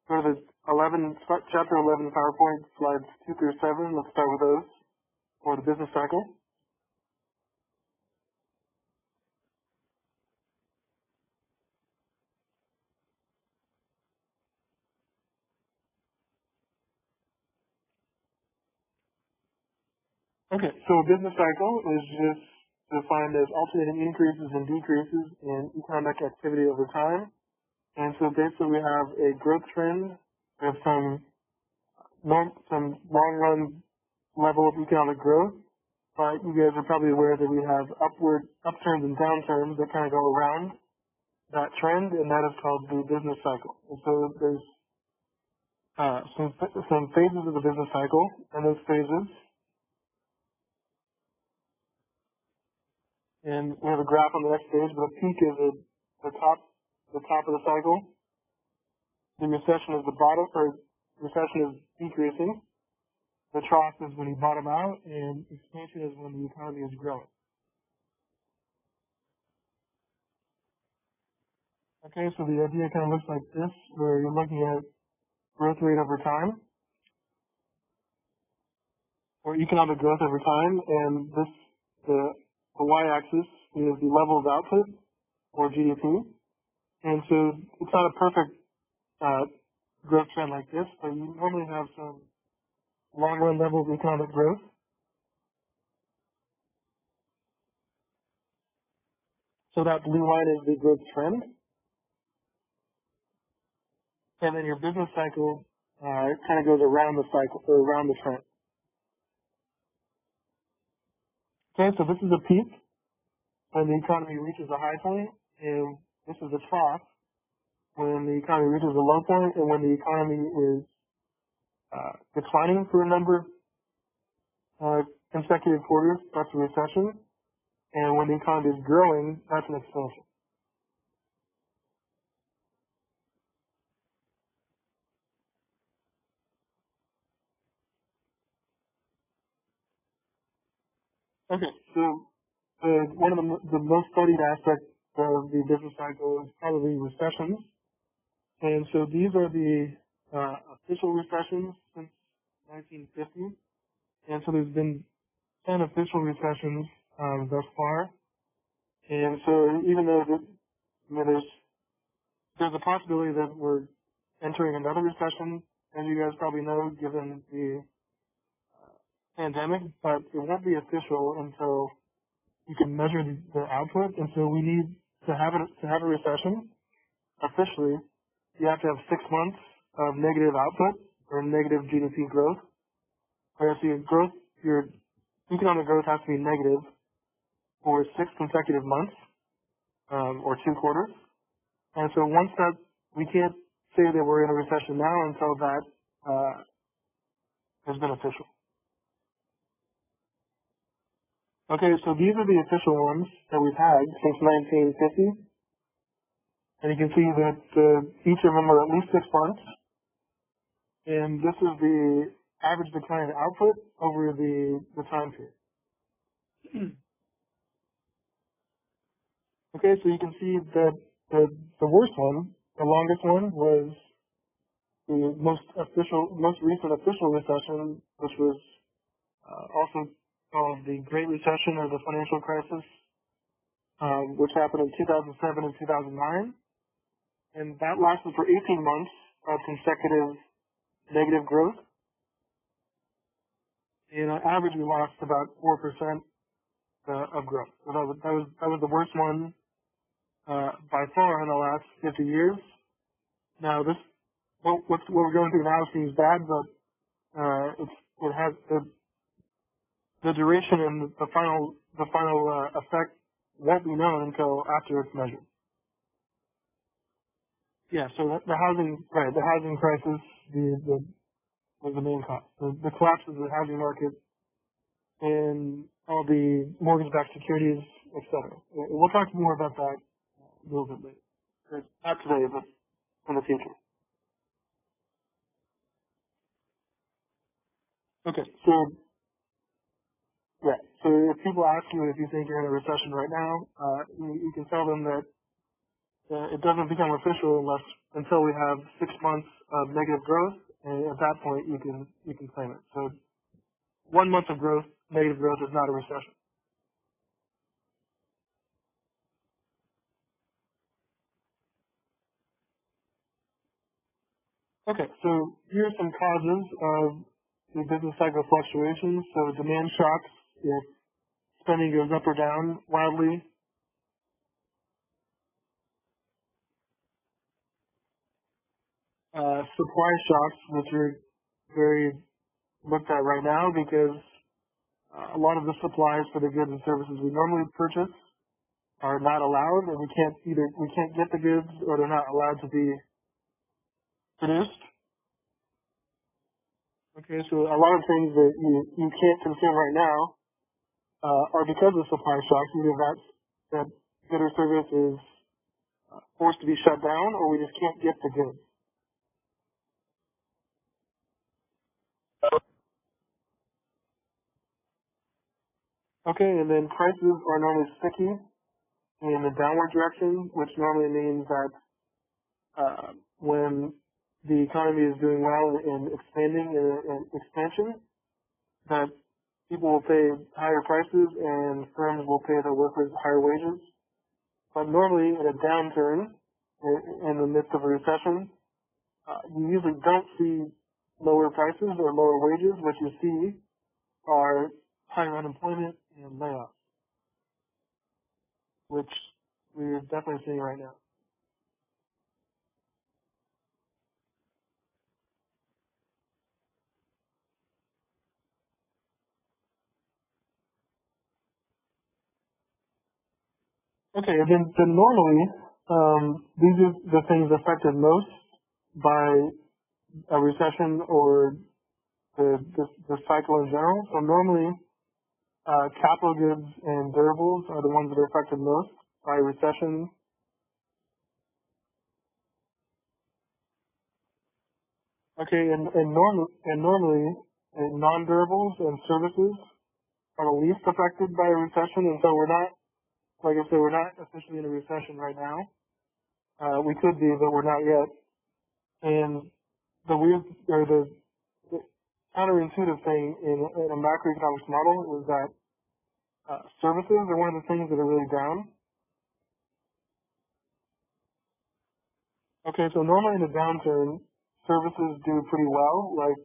Speaker 1: go to the chapter 11 PowerPoint, slides 2 through 7. Let's start with those for the business cycle. Okay, so a business cycle is just defined as alternating increases and decreases in economic activity over time. And so basically we have a growth trend, we have some long-run level of economic growth, but you guys are probably aware that we have upturns and downturns that kind of go around that trend, and that is called the business cycle. And so there's some phases of the business cycle, and those phases, and we have a graph on the next page, but a peak is the top of the cycle. The recession is the bottom, or recession is decreasing. The trough is when you bottom out, and expansion is when the economy is growing. Okay, so the idea kind of looks like this, where you're looking at growth rate over time, or economic growth over time, and the y-axis is the level of output, or GDP. And so it's not a perfect growth trend like this, but you normally have some long-run level of economic growth. So that blue line is the growth trend. And then your business cycle kind of goes around the cycle, or around the trend. Okay, so this is a peak when the economy reaches a high point, and this is a trough when the economy reaches a low point, and when the economy is declining for a number of consecutive quarters, that's a recession. And when the economy is growing, that's an expansion. Okay, so one of the most studied aspects of the business cycle is probably recessions. And so these are the official recessions since 1950. And so there's been 10 official recessions thus far. And so even though there's a possibility that we're entering another recession, as you guys probably know, given the pandemic, but it won't be official until you can measure the output. And so we need to have a recession officially. You have to have 6 months of negative output or negative GDP growth. Whereas your economic growth has to be negative for 6 consecutive months or 2 quarters. And so once that, we can't say that we're in a recession now until that has been official. Okay, so these are the official ones that we've had since 1950. And you can see that each of them are at least 6 months. And this is the average decline in output over the time period. Okay, so you can see that the worst one, the longest one, was the most recent official recession, which was also called the Great Recession or the Financial Crisis, which happened in 2007 and 2009. And that lasted for 18 months of consecutive negative growth. And on average, we lost about 4% of growth. So that was the worst one by far in the last 50 years. Now, what we're going through now seems bad, but it has the duration and the final effect won't be known until after it's measured. Yeah, so the housing crisis was the main cause. The collapse of the housing market and all the mortgage-backed securities etc. We'll talk more about that a little bit later. Not today, but in the future. Okay, so yeah, so if people ask you if you think you're in a recession right now, you can tell them that it doesn't become official until we have 6 months of negative growth, and at that point you can claim it. So 1 month of growth, negative growth, is not a recession. Okay, so here are some causes of the business cycle fluctuations. So demand shocks, if spending goes up or down wildly. Supply shocks, which are very looked at right now because a lot of the supplies for the goods and services we normally purchase are not allowed, and we can't get the goods, or they're not allowed to be produced. Okay, so a lot of things that you can't consume right now are because of supply shocks, either that good or service is forced to be shut down, or we just can't get the goods. Okay, and then prices are normally sticky in the downward direction, which normally means that when the economy is doing well and expanding and expansion, that people will pay higher prices and firms will pay their workers higher wages. But normally in a downturn, in the midst of a recession, you usually don't see lower prices or lower wages. What you see are higher unemployment and layoffs, which we're definitely seeing right now. Okay, then normally, these are the things affected most by a recession or the cycle in general. So normally, capital goods and durables are the ones that are affected most by a recession. Okay, and normally, non-durables and services are the least affected by a recession, and so we're not, like I said, we're not officially in a recession right now. We could be, but we're not yet. And the weird, or the counterintuitive thing in a macroeconomics model is that services are one of the things that are really down. Okay, so normally in a downturn, services do pretty well, like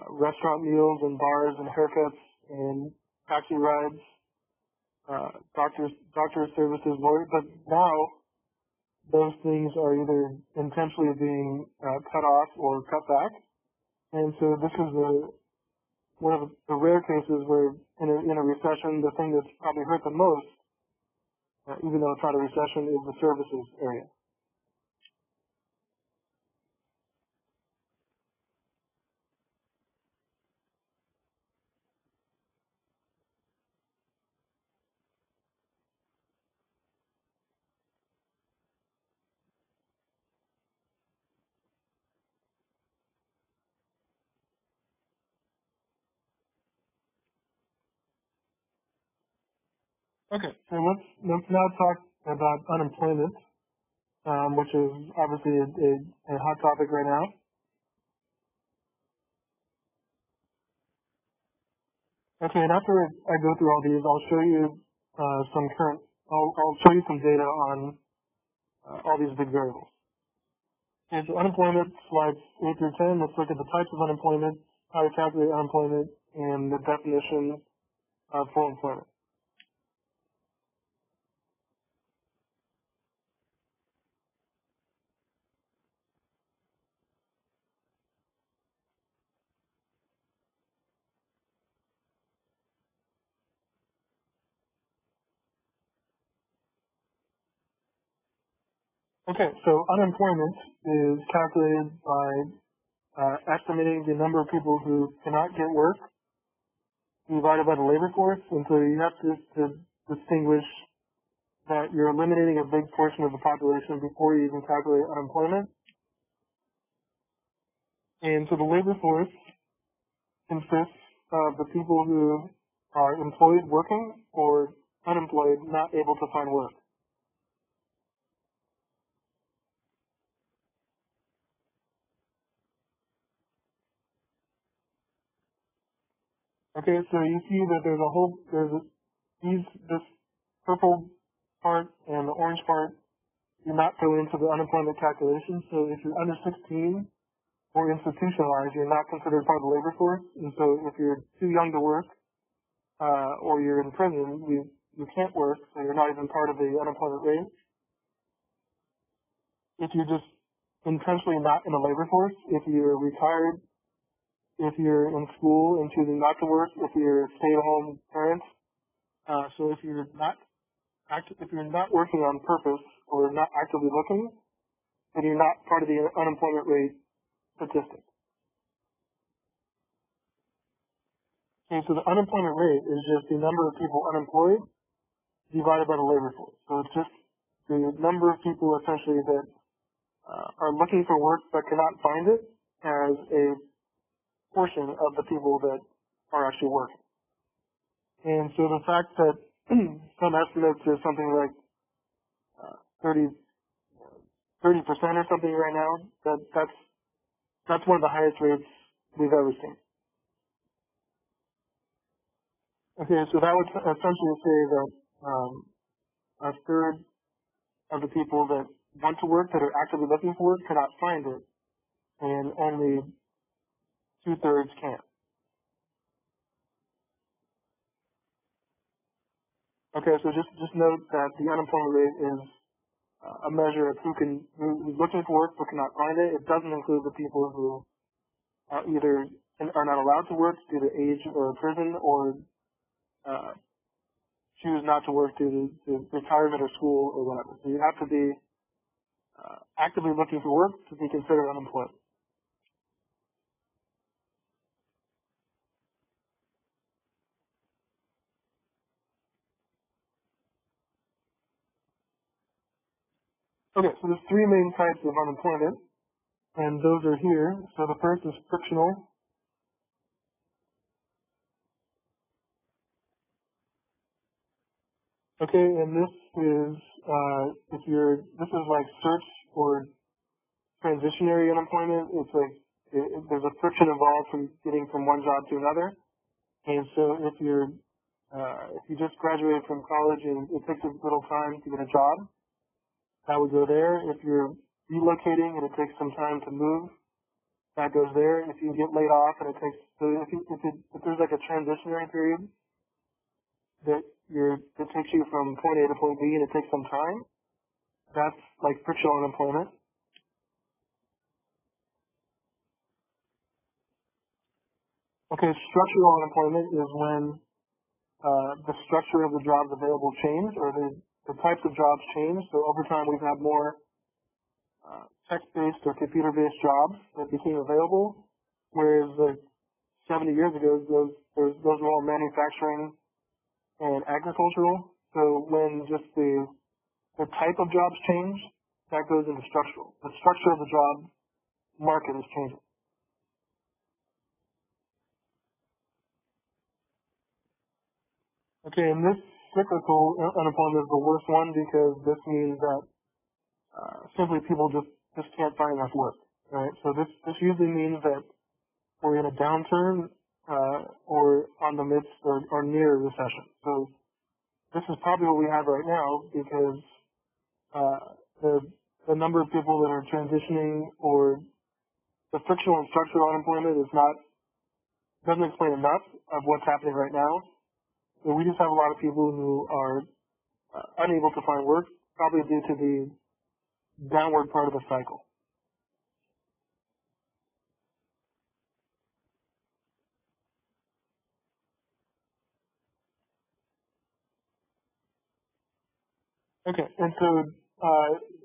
Speaker 1: restaurant meals and bars and haircuts and taxi rides, doctor services, lawyer. But now those things are either intentionally being cut off or cut back, and so this is one of the rare cases where in a recession, the thing that's probably hurt the most, even though it's not a recession, is the services area. Okay, so let's now talk about unemployment, which is obviously a hot topic right now. Okay, and after I go through all these, I'll show you I'll show you some data on all these big variables. Okay, so unemployment, slides 8 through 10. Let's look at the types of unemployment, how to calculate unemployment, and the definition of full employment. Okay, so unemployment is calculated by estimating the number of people who cannot get work divided by the labor force, and so you have to distinguish that you're eliminating a big portion of the population before you even calculate unemployment. And so the labor force consists of the people who are employed working or unemployed not able to find work. Okay, so you see that this purple part and the orange part do not go into the unemployment calculation. So if you're under 16 or institutionalized, you're not considered part of the labor force. And so if you're too young to work, or you're in prison, you can't work, so you're not even part of the unemployment rate. If you're just intentionally not in the labor force, if you're retired, if you're in school and choosing not to work, if you're a stay-at-home parent, so if you're not working on purpose or not actively looking, then you're not part of the unemployment rate statistic. Okay, so the unemployment rate is just the number of people unemployed divided by the labor force. So it's just the number of people essentially that are looking for work but cannot find it as a portion of the people that are actually working. And so the fact that some estimates are something like 30% or something right now, that's one of the highest rates we've ever seen. Okay, so that would essentially say that a third of the people that want to work, that are actively looking for work, cannot find it, and only 2/3 can. Okay, so just note that the unemployment rate is a measure of who's looking for work but cannot find it. It doesn't include the people who either are not allowed to work due to age or prison, or choose not to work due to retirement or school or whatever. So you have to be actively looking for work to be considered unemployed. Okay, so there's three main types of unemployment, and those are here. So the first is frictional. Okay, and this is this is like search or transitionary unemployment. It's like there's a friction involved from getting from one job to another. And so if you just graduated from college and it takes a little time to get a job, that would go there. If you're relocating and it takes some time to move, that goes there. If you get laid off and it takes, so if there's like a transitionary period that takes you from point A to point B and it takes some time, that's like frictional unemployment. Okay, structural unemployment is when the structure of the jobs available change, or the types of jobs change. So over time we've had more text-based or computer-based jobs that became available, whereas like 70 years ago those were all manufacturing and agricultural. So when just the type of jobs change, that goes into structural. The structure of the job market is changing. Okay, and this cyclical unemployment is the worst one because this means that simply people just can't find enough work, right? So this usually means that we're in a downturn or on the midst or near a recession. So this is probably what we have right now because the number of people that are transitioning, or the frictional and structural unemployment doesn't explain enough of what's happening right now. So we just have a lot of people who are unable to find work, probably due to the downward part of the cycle. Okay, and so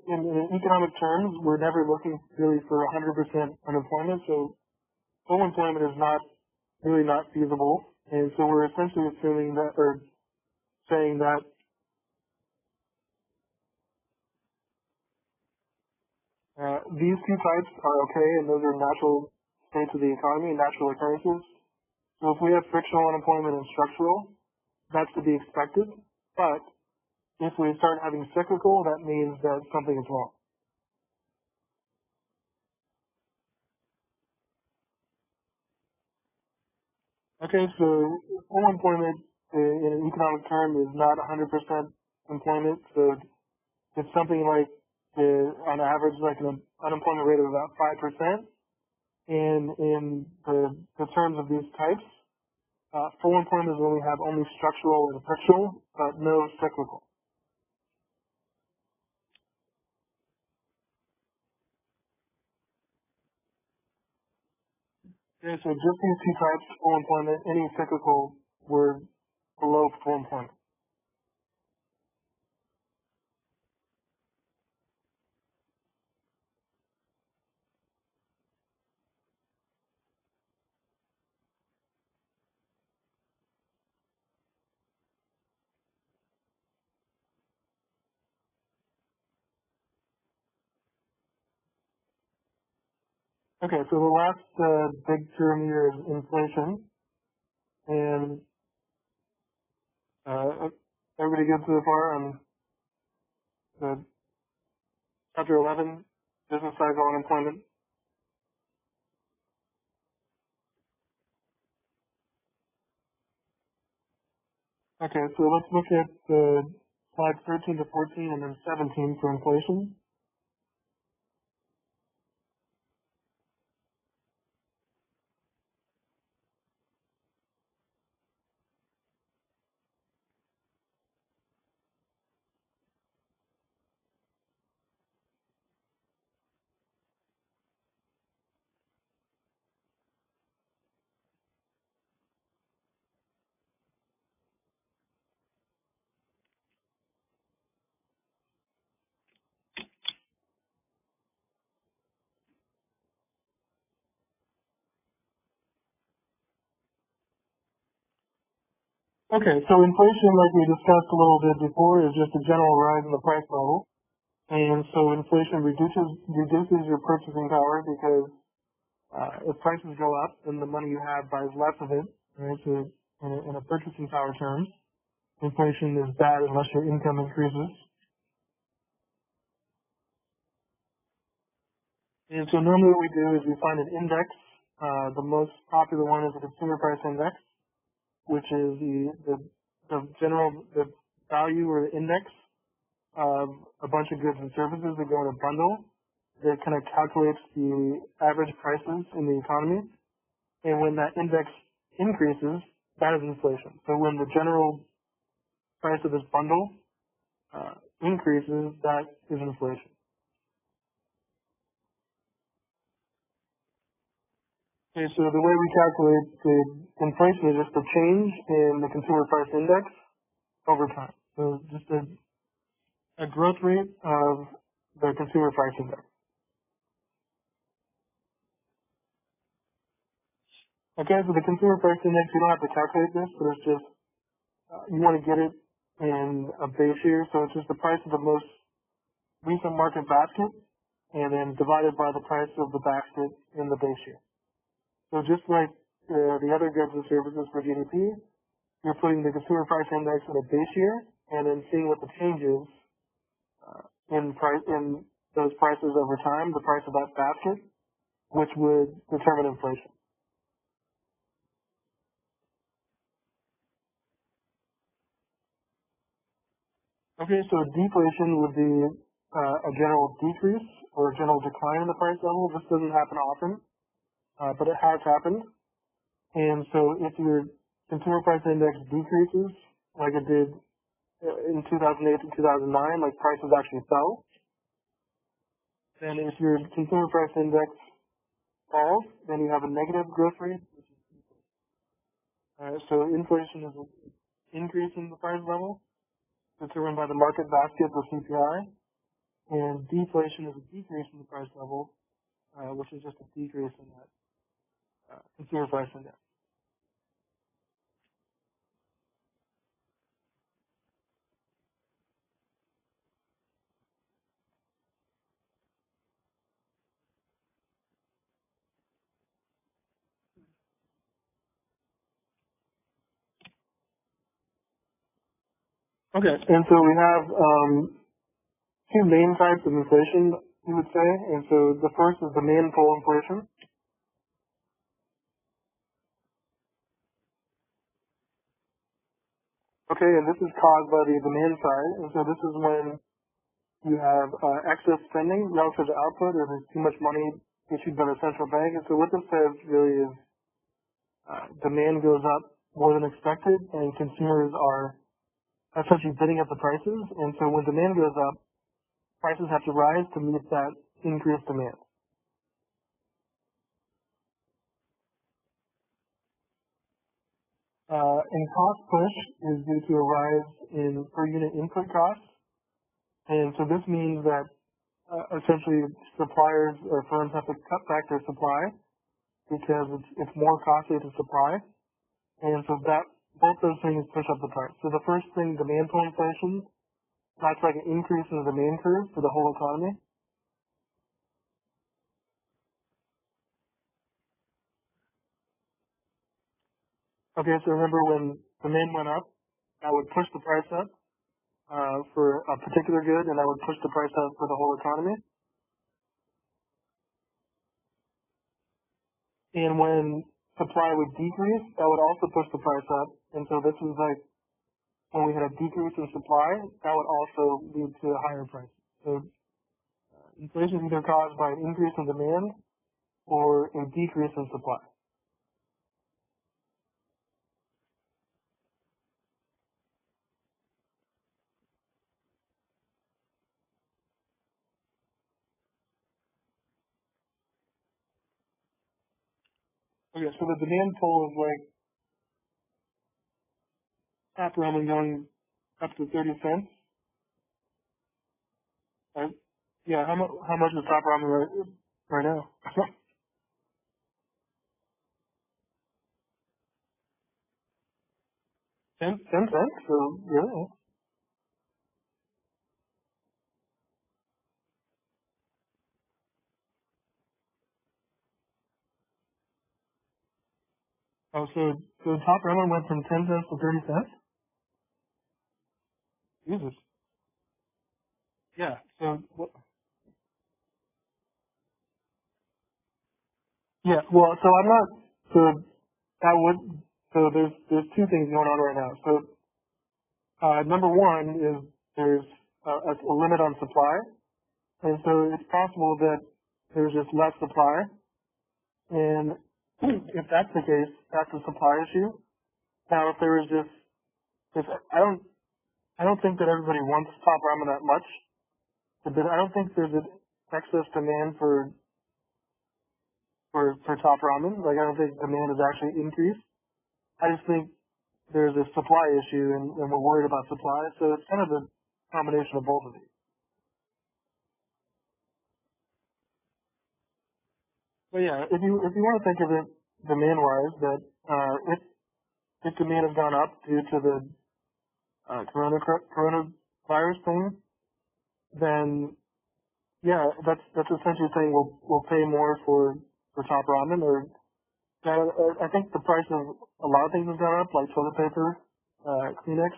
Speaker 1: in economic terms, we're never looking really for 100% unemployment. So full employment is not feasible, and so we're essentially assuming that, or saying that these two types are okay, and those are natural states of the economy, natural occurrences. So if we have frictional unemployment and structural, that's to be expected. But if we start having cyclical, that means that something is wrong. Okay, so full employment in an economic term is not 100% employment. So it's something like, on average, like an unemployment rate of about 5%. And in the terms of these types, full employment is when we have only structural and frictional, but no cyclical. Okay, so just these two types, full employment, any cyclical, were below full employment. Okay, so the last big term here is inflation, and everybody good so far on the chapter 11, business cycle unemployment. Okay, so let's look at slides 13 to 14 and then 17 for inflation. Okay, so inflation, like we discussed a little bit before, is just a general rise in the price level. And so inflation reduces your purchasing power because if prices go up, then the money you have buys less of it. Right? So in a purchasing power terms, inflation is bad unless your income increases. And so normally what we do is we find an index. The most popular one is the consumer price index, which is the value or the index of a bunch of goods and services that go in a bundle that kind of calculates the average prices in the economy. And when that index increases, that is inflation. So when the general price of this bundle increases, that is inflation. Okay, so the way we calculate the inflation is just the change in the consumer price index over time. So just a growth rate of the consumer price index. Okay, so the consumer price index, you don't have to calculate this, but it's just, you want to get it in a base year. So it's just the price of the most recent market basket and then divided by the price of the basket in the base year. So just like the other goods and services for GDP, you're putting the consumer price index in a base year and then seeing what the change is in those prices over time, the price of that basket, which would determine inflation. Okay, so deflation would be a general decrease or a general decline in the price level. This doesn't happen often, but it has happened. And so if your consumer price index decreases, like it did in 2008 and 2009, like prices actually fell, then if your consumer price index falls, then you have a negative growth rate. So inflation is an increase in the price level, determined by the market basket or CPI, and deflation is a decrease in the price level, which is just a decrease in that consumer price index. Okay, and so we have two main types of inflation, you would say. And so the first is demand pull inflation. Okay, and this is caused by the demand side. And so this is when you have excess spending relative to output, or there's too much money issued by the central bank. And so what this says really is demand goes up more than expected, and consumers are essentially bidding up the prices. And so when demand goes up, prices have to rise to meet that increased demand. And cost push is due to a rise in per unit input costs. And so this means that essentially suppliers or firms have to cut back their supply because it's more costly to supply. And so that both those things push up the price. So the first thing, demand pull inflation, that's like an increase in the demand curve for the whole economy. Okay, so remember when demand went up, that would push the price up for a particular good, and that would push the price up for the whole economy. And when supply would decrease, that would also push the price up. And so this is like when we had a decrease in supply, that would also lead to a higher price. So inflation is either caused by an increase in demand or a decrease in supply. Okay, so the demand pull is like top ramen going up to 30 cents. Right? Yeah, how much is top ramen right now? 10 cents? So really? Oh, so top ramen went from 10 cents to 30 cents? Jesus. Yeah. So yeah. Well, so I'm not. So that would. So there's two things going on right now. So number one is there's a limit on supply, and so it's possible that there's just less supply, and if that's the case, that's a supply issue. Now, if there was just, if I don't think that everybody wants top ramen that much, but I don't think there's an excess demand for top ramen. Like I don't think demand has actually increased. I just think there's a supply issue, and we're worried about supply. So it's kind of a combination of both of these. But yeah, if you want to think of it demand wise, that if demand has gone up due to the coronavirus thing, then yeah, that's essentially saying we'll pay more for top ramen. Or I think the price of a lot of things has gone up, like toilet paper, Kleenex.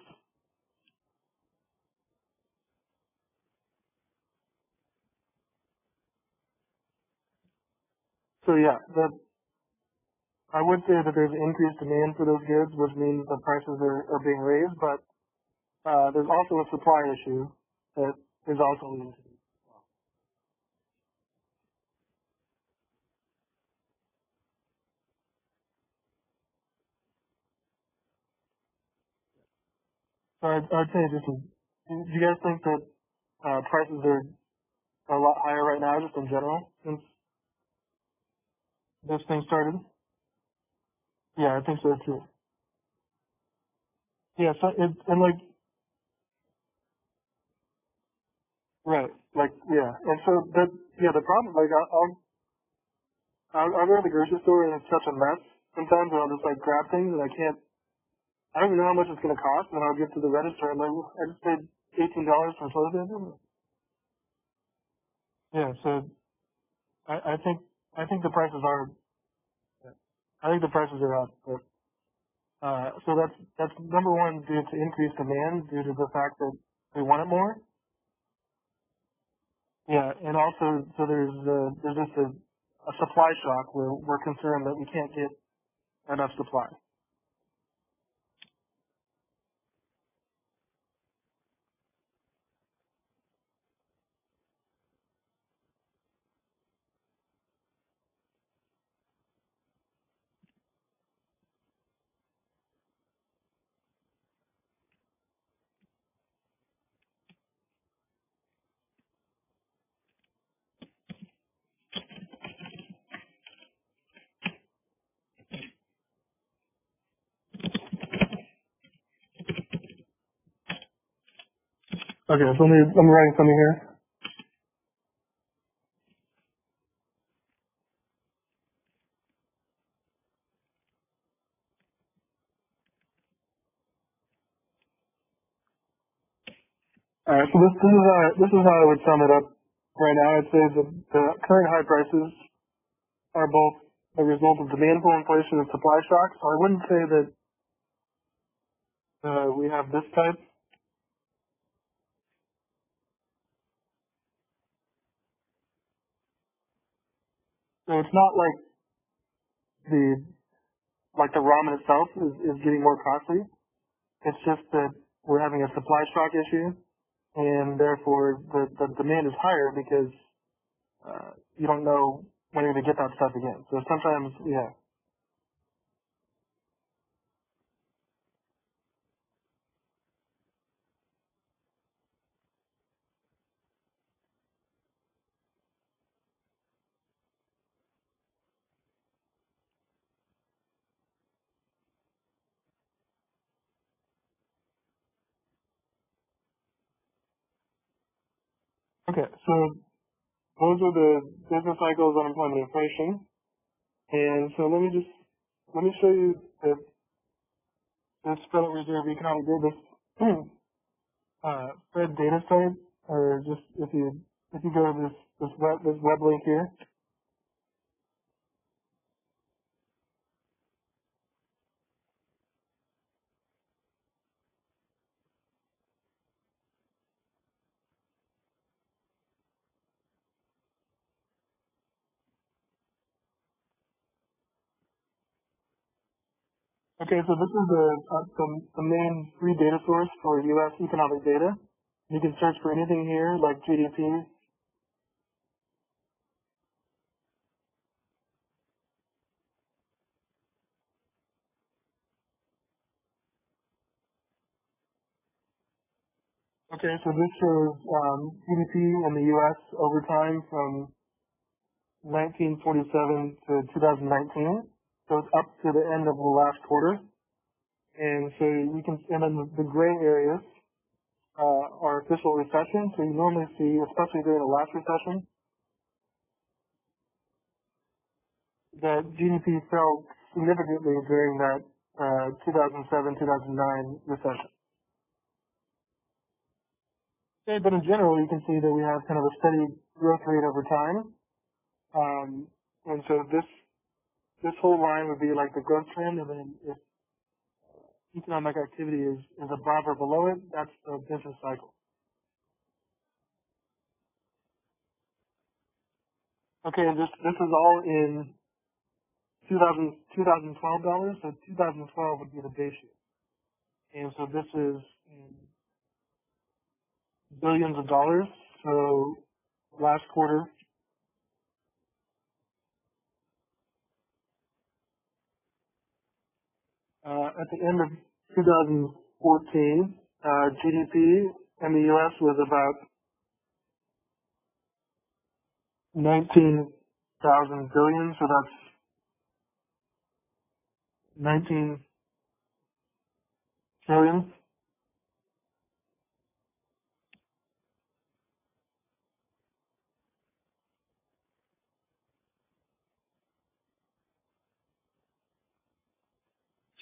Speaker 1: So yeah, I would say that there's increased demand for those goods, which means the prices are being raised. But there's also a supply issue that is also leading to this. So I'd say this is. Do you guys think that prices are a lot higher right now, just in general, since this thing started? Yeah, I think so too. Yeah, so and like right, like yeah, and so that yeah, the problem like I'll go to the grocery store and it's such a mess. Sometimes I'll just like grab things and I don't even know how much it's gonna cost, and then I'll get to the register and like I just paid $18 for toilet paper. Yeah, so I think the prices are I think the prices are up. But, so that's number one due to increased demand due to the fact that we want it more. Yeah, and also so there's just a supply shock where we're concerned that we can't get enough supply. Okay, so I'm writing something here. All right, so this is how I would sum it up right now. I'd say the current high prices are both a result of demand pull inflation and supply shock. So I wouldn't say that we have this type. So it's not like the ramen itself is getting more costly. It's just that we're having a supply shock issue, and therefore the demand is higher because you don't know when you're going to get that stuff again. So sometimes, yeah. Okay, so those are the business cycles, unemployment, inflation. And so let me show you this Federal Reserve Economic Data, Fed data site, or just if you go to this web link here. Okay, so this is the main free data source for U.S. economic data. You can search for anything here, like GDP. Okay, so this shows GDP in the U.S. over time from 1947 to 2019. So it's up to the end of the last quarter. And so you can, and then the gray areas are official recession. So you normally see, especially during the last recession, that GDP fell significantly during that 2007-2009 recession. Okay, but in general, you can see that we have kind of a steady growth rate over time. And so this whole line would be like the growth trend, and then if economic activity is above or below it, that's the business cycle. Okay, and this is all in 2012 dollars, so 2012 would be the base year. And so this is in billions of dollars. So last quarter, at the end of 2014, GDP in the U.S. was about 19,000 billion, so that's 19 trillion.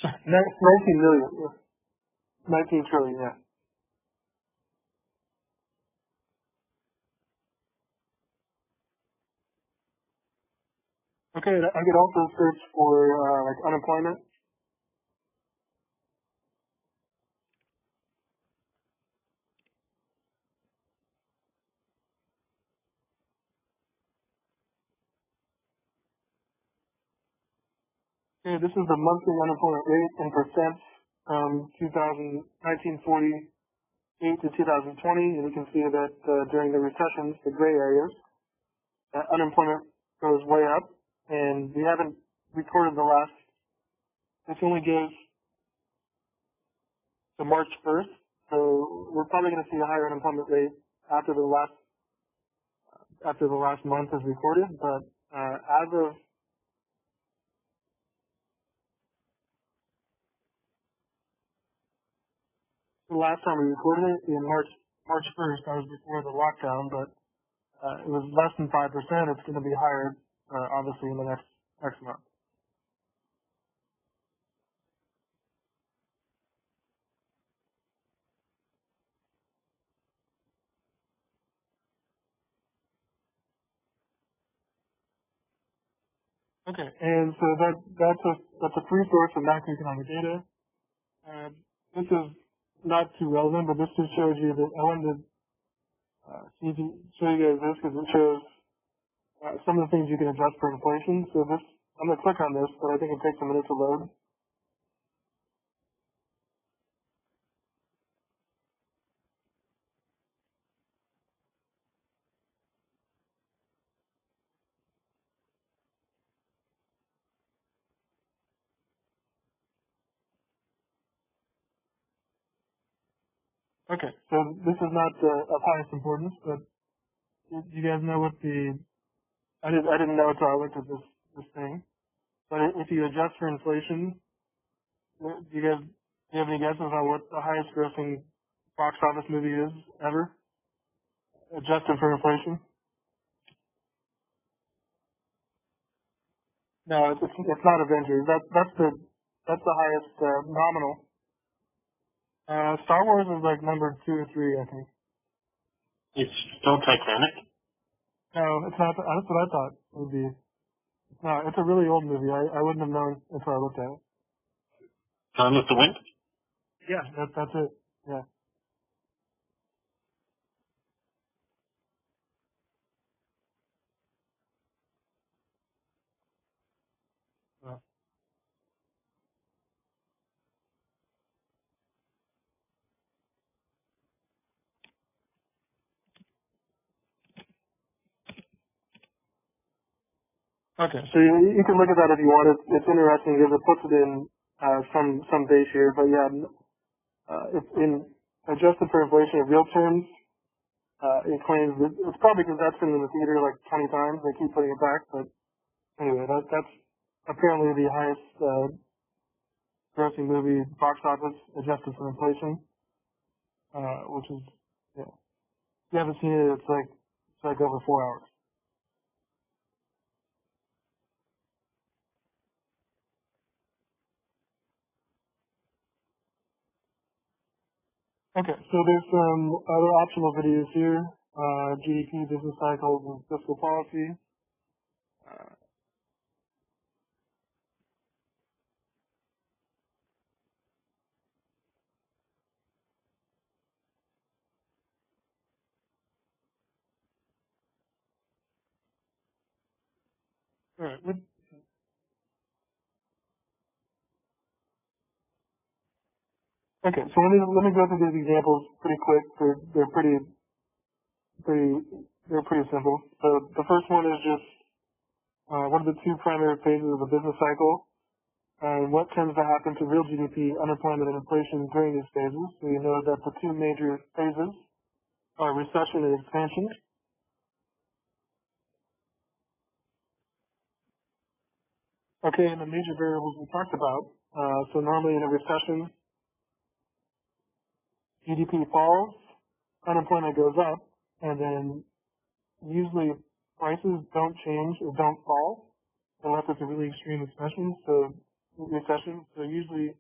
Speaker 1: 19 million. Yeah. 19 trillion, yeah. Okay, I could also search for like unemployment. Okay, this is the monthly unemployment rate in percent from 1948 to 2020, and you can see that during the recessions, the gray areas, unemployment goes way up, and we haven't recorded the last. This only gives to March 1st, so we're probably going to see a higher unemployment rate after the last month is recorded. But as of the last time we recorded it in March 1st, that was before the lockdown, but it was less than 5%. It's going to be higher, obviously, in the next month. Okay, and so that's a free source of macroeconomic data. This is not too relevant, but this just shows you that I wanted to show you guys this because it shows some of the things you can adjust for inflation. So this, I'm going to click on this, but I think it takes a minute to load. Okay, so this is not of highest importance, but you guys know what I didn't know until I looked at this thing. But if you adjust for inflation, do you have any guesses on what the highest grossing box office movie is ever, adjusted for inflation? No, it's not Avengers. That's the highest nominal. Star Wars is like number 2 or 3, I think.
Speaker 4: It's still Titanic?
Speaker 1: No, it's not. That's what I thought it would be. No, it's a really old movie. I wouldn't have known until I looked at it.
Speaker 4: Gone with the Wind?
Speaker 1: Yeah, that's it. Yeah. Okay, so you can look at that if you want. It's interesting because it puts it in some base here, but yeah, it's in adjusted for inflation in real terms. It claims that it's probably because that's been in the theater like 20 times. They keep putting it back, but anyway, that's apparently the highest grossing movie box office adjusted for inflation, which is yeah. If you haven't seen it, it's like over 4 hours. Okay, so there's some other optional videos here. GDP, business cycles, and fiscal policy. Uh, all right. Okay, so let me go through these examples pretty quick. They're pretty simple. So the first one is just what are the 2 primary phases of the business cycle, and what tends to happen to real GDP, unemployment, and inflation during these phases. So you know that the 2 major phases are recession and expansion. Okay, and the major variables we talked about. So normally in a recession, GDP falls, unemployment goes up, and then usually prices don't change or don't fall unless it's a really extreme recession. So usually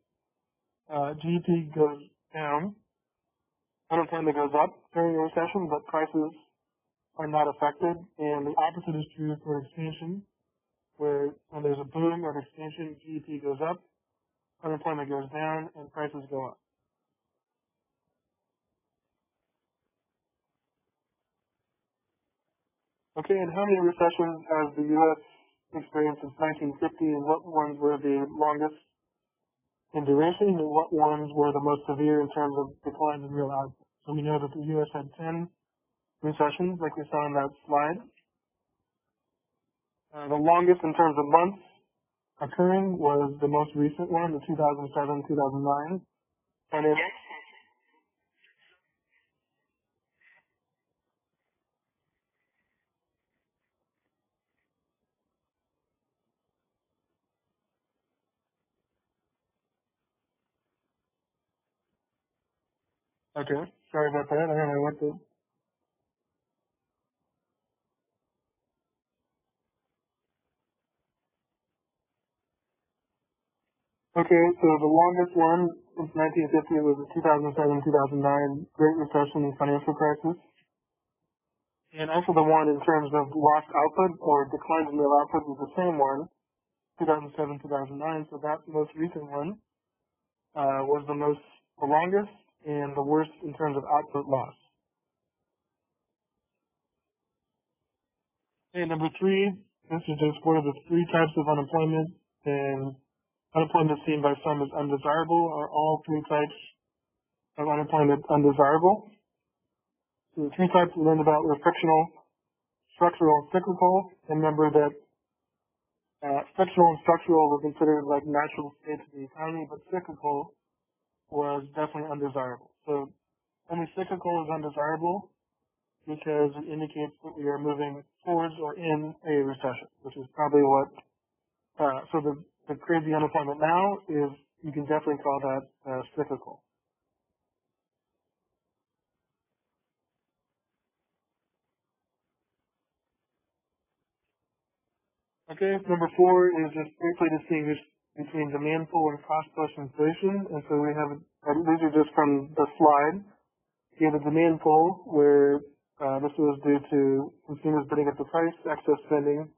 Speaker 1: GDP goes down, unemployment goes up during a recession, but prices are not affected. And the opposite is true for expansion, where when there's a boom of expansion, GDP goes up, unemployment goes down, and prices go up. Okay, and how many recessions has the U.S. experienced since 1950, and what ones were the longest in duration, and what ones were the most severe in terms of declines in real output. So we know that the U.S. had 10 recessions, like we saw in that slide. The longest in terms of months occurring was the most recent one, the 2007-2009 financial. Okay, sorry about that. I don't know what the. Okay, so the longest one since 1950 was the 2007-2009 Great Recession and financial crisis. And also the one in terms of lost output or declines in real output was the same one, 2007-2009. So that most recent one was the longest and the worst in terms of output loss. And number three, this is just one of the three types of unemployment, and unemployment seen by some as undesirable. Are all three types of unemployment undesirable? So the three types we learned about were frictional, structural, and cyclical. And remember that frictional and structural were considered like natural states of the economy, but cyclical was definitely undesirable. So only cyclical is undesirable because it indicates that we are moving towards or in a recession, which is probably what, so the crazy unemployment now is, you can definitely call that cyclical. Okay, number four is just briefly distinguish between demand pull and cost push inflation. And so we have, these are just from the slide. You have a demand pull where this was due to consumers bidding up the price, excess spending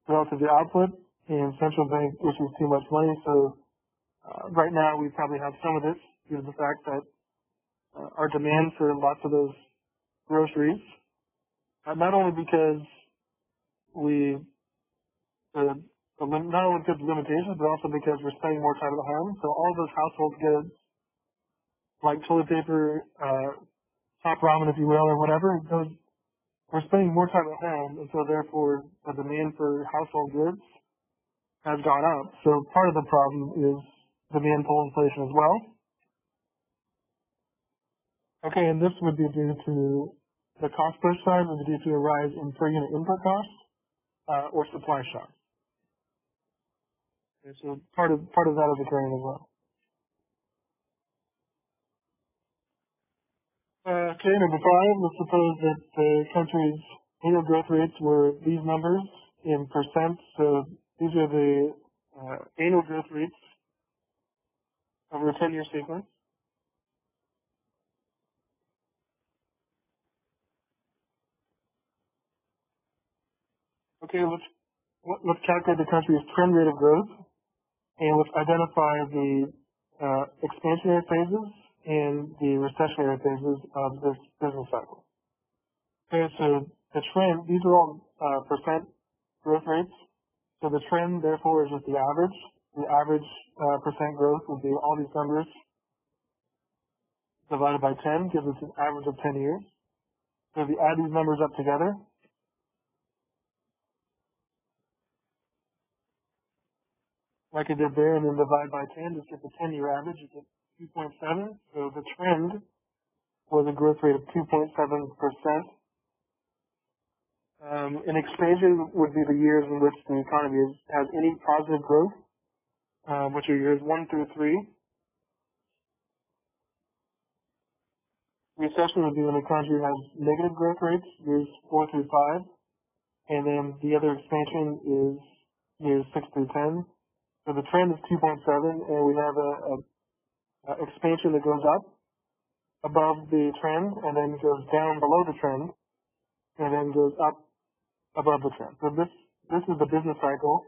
Speaker 1: relative to output, and central bank issues too much money. So right now we probably have some of this due to the fact that our demand for lots of those groceries, not only because we not only because of limitations, but also because we're spending more time at home. So all those household goods, like toilet paper, top ramen, if you will, or whatever, we're spending more time at home, and so therefore the demand for household goods has gone up. So part of the problem is demand pull inflation as well. Okay, and this would be due to the cost push side, would be due to a rise in per unit input costs or supply shocks. Okay, so part of that is occurring as well. Okay, number five, let's suppose that the country's annual growth rates were these numbers in percent. So these are the annual growth rates over a 10-year sequence. Okay, let's calculate the country's trend rate of growth, and let's identify the expansionary phases and the recessionary phases of this business cycle. Okay, so the trend, these are all percent growth rates. So the trend, therefore, is just the average. The average percent growth would be all these numbers divided by 10, gives us an average of 10 years. So if you add these numbers up together, like I did there, and then divide by 10, just get the 10-year average, you get 2.7. So the trend was a growth rate of 2.7%. An expansion would be the years in which the economy has any positive growth, which are years 1 through 3. Recession would be when the country has negative growth rates, years 4 through 5. And then the other expansion is years 6 through 10. So the trend is 2.7, and we have a expansion that goes up above the trend, and then goes down below the trend, and then goes up above the trend. So this is the business cycle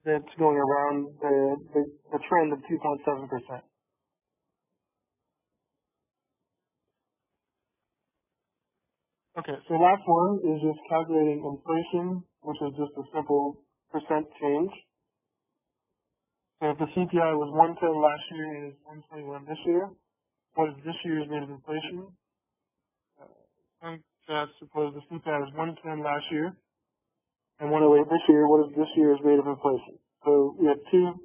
Speaker 1: that's going around the trend of 2.7%. Okay, so last one is just calculating inflation, which is just a simple percent change. So if the CPI was 110 last year and is 121 this year, what is this year's rate of inflation? Suppose the CPI was 110 last year and 108 this year, what is this year's rate of inflation? So we have two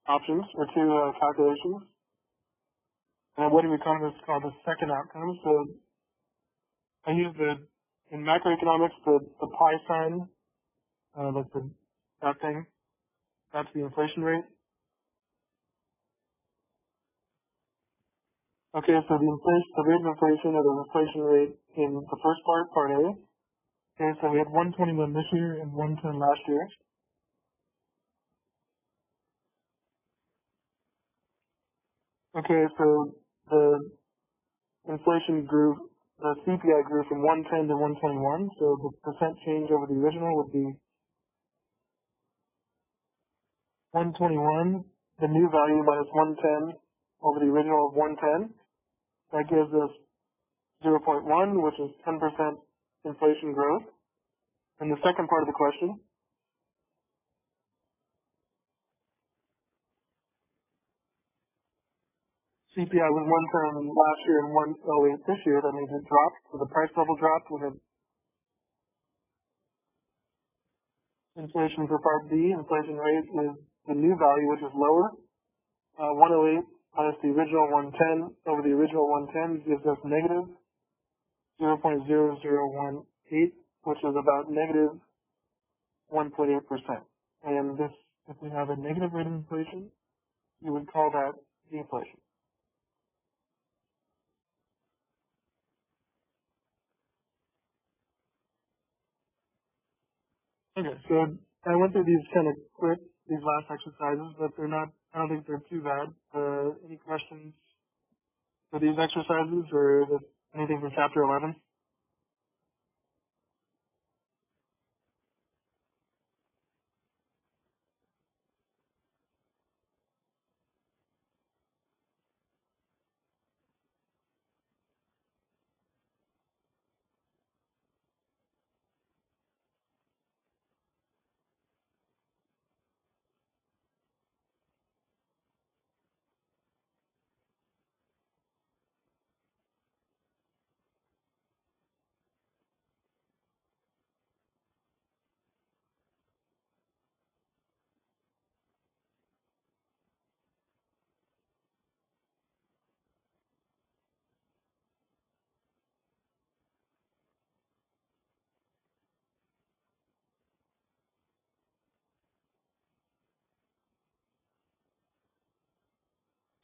Speaker 1: options, or two calculations. And what do economists call the second outcome? So I use in macroeconomics, the pi sign, like that thing, that's the inflation rate. Okay, so the rate of inflation, or the inflation rate in the first part A. Okay, so we had 121 this year and 110 last year. Okay, so the inflation grew, the CPI grew from 110 to 121, so the percent change over the original would be 121, the new value minus 110 over the original of 110. That gives us 0.1, which is 10% inflation growth. And the second part of the question, CPI was 110 last year and 108 this year. That means it dropped. So the price level dropped with inflation for part B. Inflation rate is the new value, which is lower. 108 minus the original 110 over the original 110 gives us negative 0.0018, which is about negative 1.8%. And this, if we have a negative rate of inflation, you would call that deflation. Okay, so I went through these kind of quick, these last exercises, but they're not, I don't think they're too bad. Any questions for these exercises, or anything from chapter 11?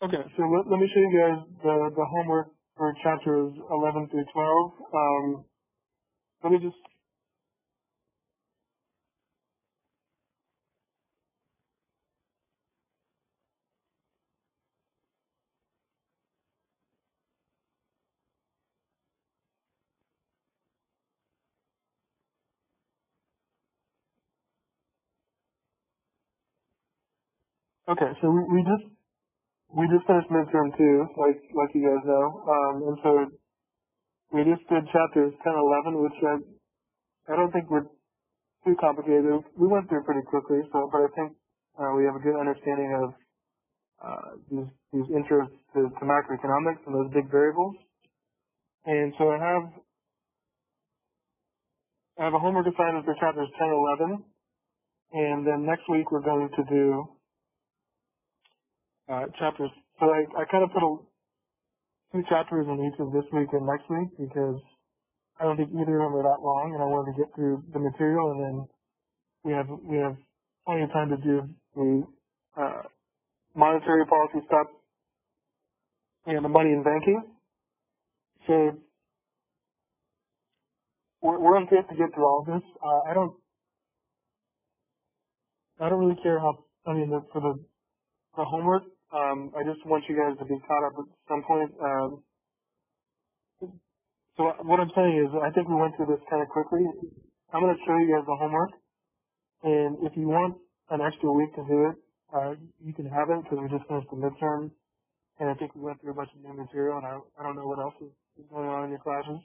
Speaker 1: Okay, so let me show you guys the homework for chapters 11 through 12. Let me just, okay, so we just finished midterm 2, like you guys know. And so we just did chapters 10 and 11, which I don't think were too complicated. We went through pretty quickly, but I think we have a good understanding of these intros to macroeconomics and those big variables. And so I have a homework assignment for chapters 10 and 11, and then next week we're going to do chapters. So I kind of put 2 chapters in each of this week and next week, because I don't think either of them are that long, and I wanted to get through the material, and then we have plenty of time to do the monetary policy stuff and the money in banking. So we're on pace to get through all of this. I don't really care for the homework. I just want you guys to be caught up at some point. So what I'm saying is, I think we went through this kind of quickly. I'm going to show you guys the homework, and if you want an extra week to do it, you can have it, because we just finished the midterm, and I think we went through a bunch of new material, and I don't know what else is going on in your classes.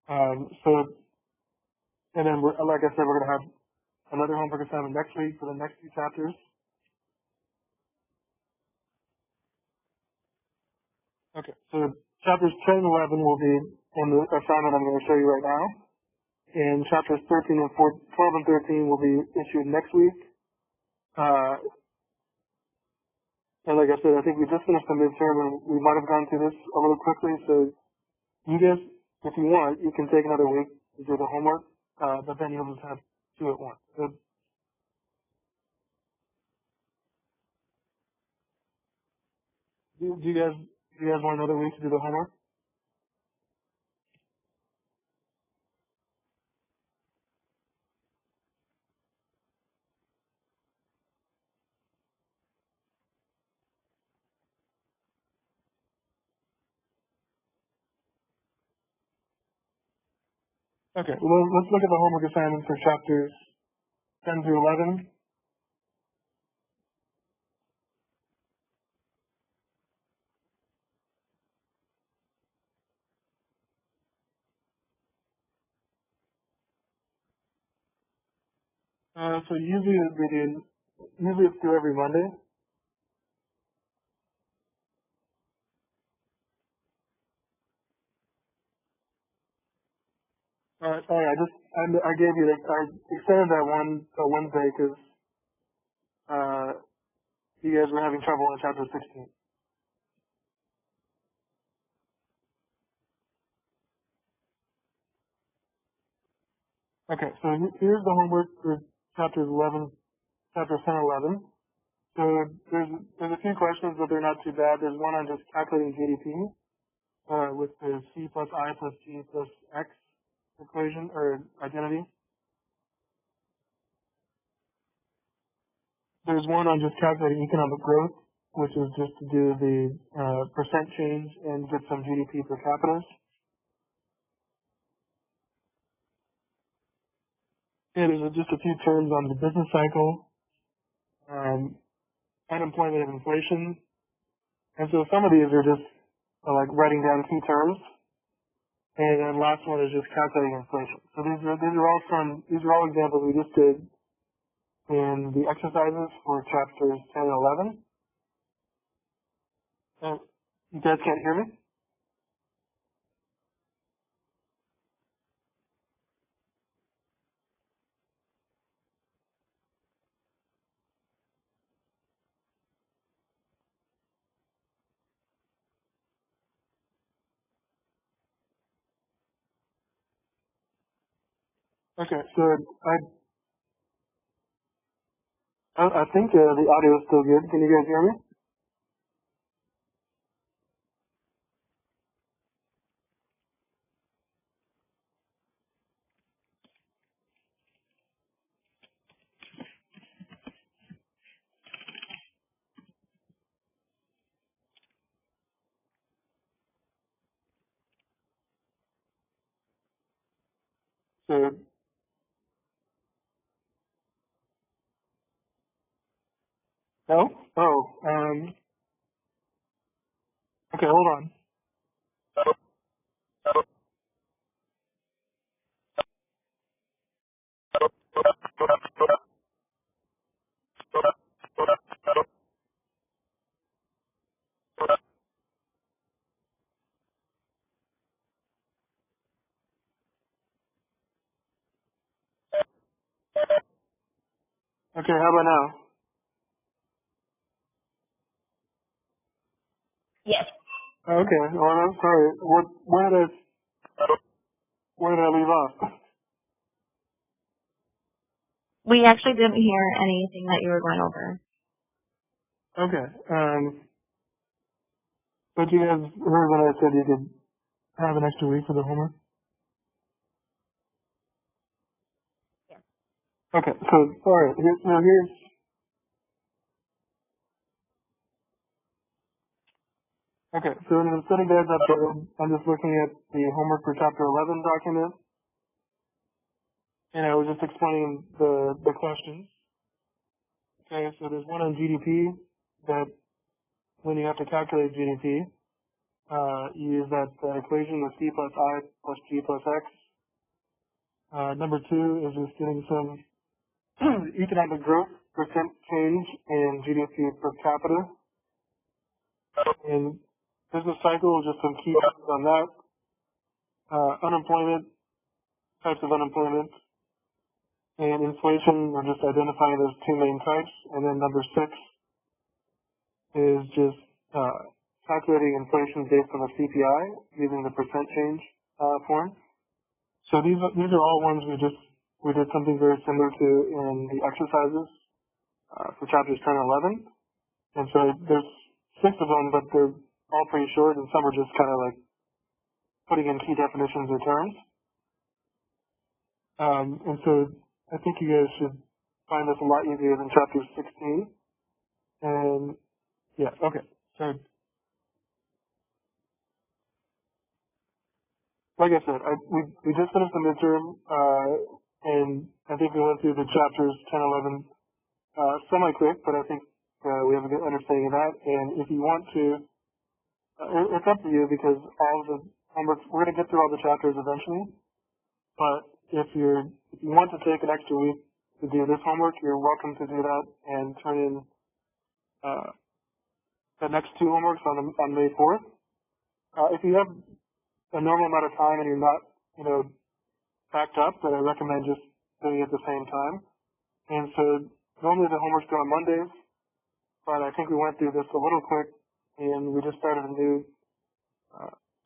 Speaker 1: And then like I said, we're going to have another homework assignment next week for the next two chapters. Okay, so chapters 10 and 11 will be in the assignment I'm going to show you right now. And chapters 13 and 12 and 13 will be issued next week. And like I said, I think we just finished the midterm and we might have gone through this a little quickly. So you guys, if you want, you can take another week to do the homework, but then you'll just have two at once. So, do you guys want another week to do the homework? Okay, well, let's look at the homework assignment for chapters 10 through 11. So usually it's due every Monday. Sorry, I gave you I extended that one to Wednesday because, you guys were having trouble in chapter 16. Okay, so here's the homework for chapters 10 and 11. So there's a few questions, but they're not too bad. There's one on just calculating GDP, with the C plus I plus G plus X equation or identity. There's one on just calculating economic growth, which is just to do the percent change and get some GDP per capita. Yeah, there's just a few terms on the business cycle, unemployment and inflation. And so some of these are just like writing down key terms. And then last one is just calculating inflation. So these are all examples we just did in the exercises for chapters 10 and 11. You guys can't hear me? Okay, so I think the audio is still good. Can you guys hear me? So, no? Oh, okay, hold on. Okay, how about now?
Speaker 3: Yes.
Speaker 1: Okay, well, I'm sorry. Where did I leave off?
Speaker 3: We actually didn't hear anything that you were going over.
Speaker 1: Okay, but you guys heard when I said you could have an extra week for the homework?
Speaker 3: Yes.
Speaker 1: Okay, so, alright, here's, okay, so in the study guides upload, I'm just looking at the homework for chapter 11 document, and I was just explaining the questions. Okay, so there's one on GDP that when you have to calculate GDP, you use that equation with C plus I plus G plus X Number 2 is just getting some economic growth, percent change, and GDP per capita. And business cycle, just some key facts on that. Unemployment, types of unemployment, and inflation, we're just identifying those 2 main types. And then number 6 is just calculating inflation based on the CPI using the percent change form. So these are all ones we did something very similar to in the exercises for chapters 10 and 11. And so there's 6 of them, but they're all pretty short, and some are just kind of like putting in key definitions or terms. And so I think you guys should find this a lot easier than chapter 16. And yeah, okay. So like I said, we just finished the midterm, and I think we went through the chapters 10, 11 semi-quick, but I think we have a good understanding of that. And if you want to, it's up to you because all of the homework, we're going to get through all the chapters eventually. But if you want to take an extra week to do this homework, you're welcome to do that and turn in the next 2 homeworks on May 4th. If you have a normal amount of time and you're not, backed up, then I recommend just doing it at the same time. And so normally the homeworks go on Mondays, but I think we went through this a little quick, and we just started a new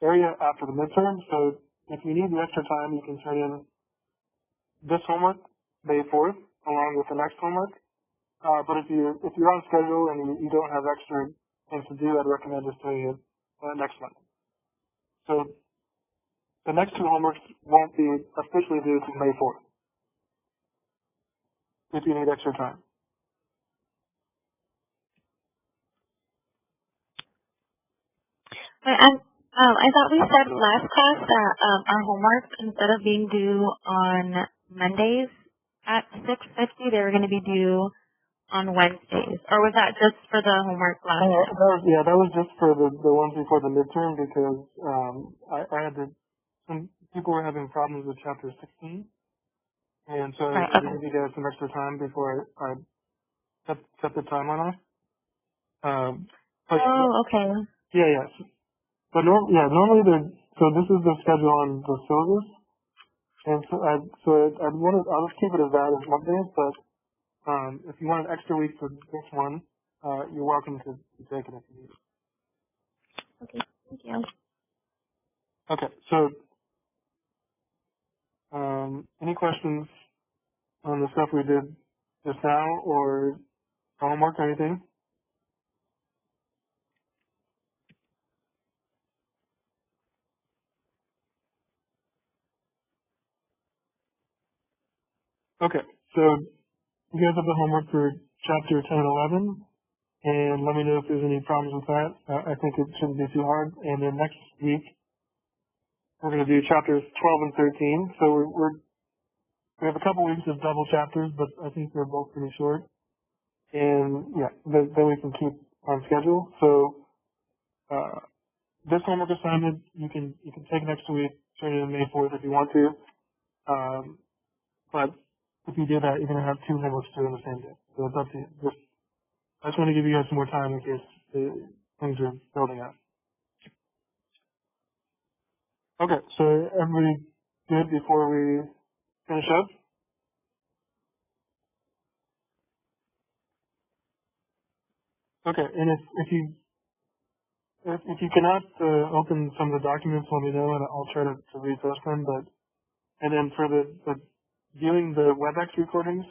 Speaker 1: area after the midterm. So if you need the extra time, you can turn in this homework May 4th along with the next homework. But if you're on schedule and you don't have extra things to do, I'd recommend just doing it next month. So the next 2 homeworks won't be officially due to May 4th if you need extra time.
Speaker 3: And I thought we said last class that our homework, instead of being due on Mondays at 6:50, they were going to be due on Wednesdays. Or was that just for the homework last year?
Speaker 1: That was just for the ones before the midterm because I had some people were having problems with chapter 16. And so I wanted to give you guys some extra time before I set the timeline off.
Speaker 3: Okay.
Speaker 1: Yeah. But normally so this is the schedule on the syllabus. And so I'll just keep it as that as Mondays, but if you want an extra week for this one, you're welcome to take it if you need it.
Speaker 3: Okay, thank you.
Speaker 1: Okay, so any questions on the stuff we did just now or homework or anything? Okay, so you guys have the homework for chapter 10 and 11, and let me know if there's any problems with that. I think it shouldn't be too hard. And then next week, we're going to do chapters 12 and 13. So we have a couple weeks of double chapters, but I think they're both pretty short. And yeah, then we can keep on schedule. So this homework assignment you can take next week, turn it in May 4th if you want to. But if you do that, you're going to have 2 homeworks due on the same day. So it's up to you. I just want to give you guys some more time in case things are building up. Okay, so everybody good before we finish up? Okay, and if you cannot open some of the documents, let me know and I'll try to repost them. And then for the viewing the WebEx recordings,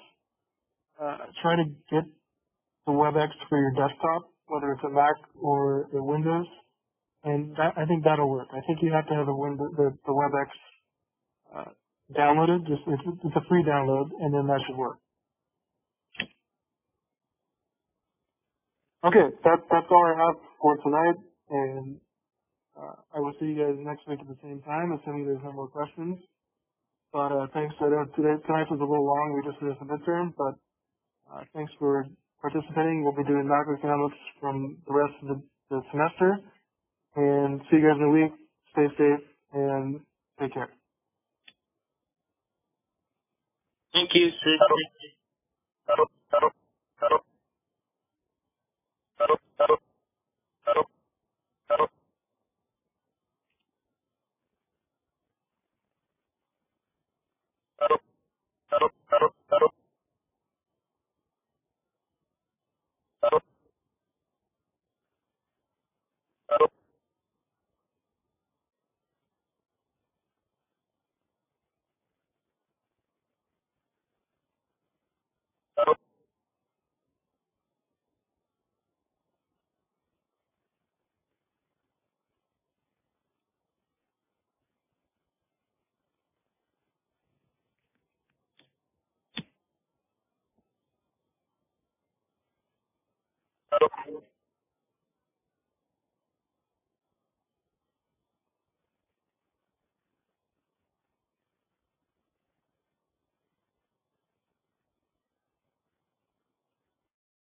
Speaker 1: try to get the WebEx for your desktop, whether it's a Mac or a Windows, and I think that'll work. I think you have to have the WebEx downloaded. It's a free download, and then that should work. Okay, that's all I have for tonight, and I will see you guys next week at the same time, assuming there's no more questions. But thanks. Tonight was a little long. We just finished the midterm, but thanks for participating. We'll be doing macroeconomics from the rest of the semester. And see you guys in a week. Stay safe and take care.
Speaker 4: Thank you, Sid.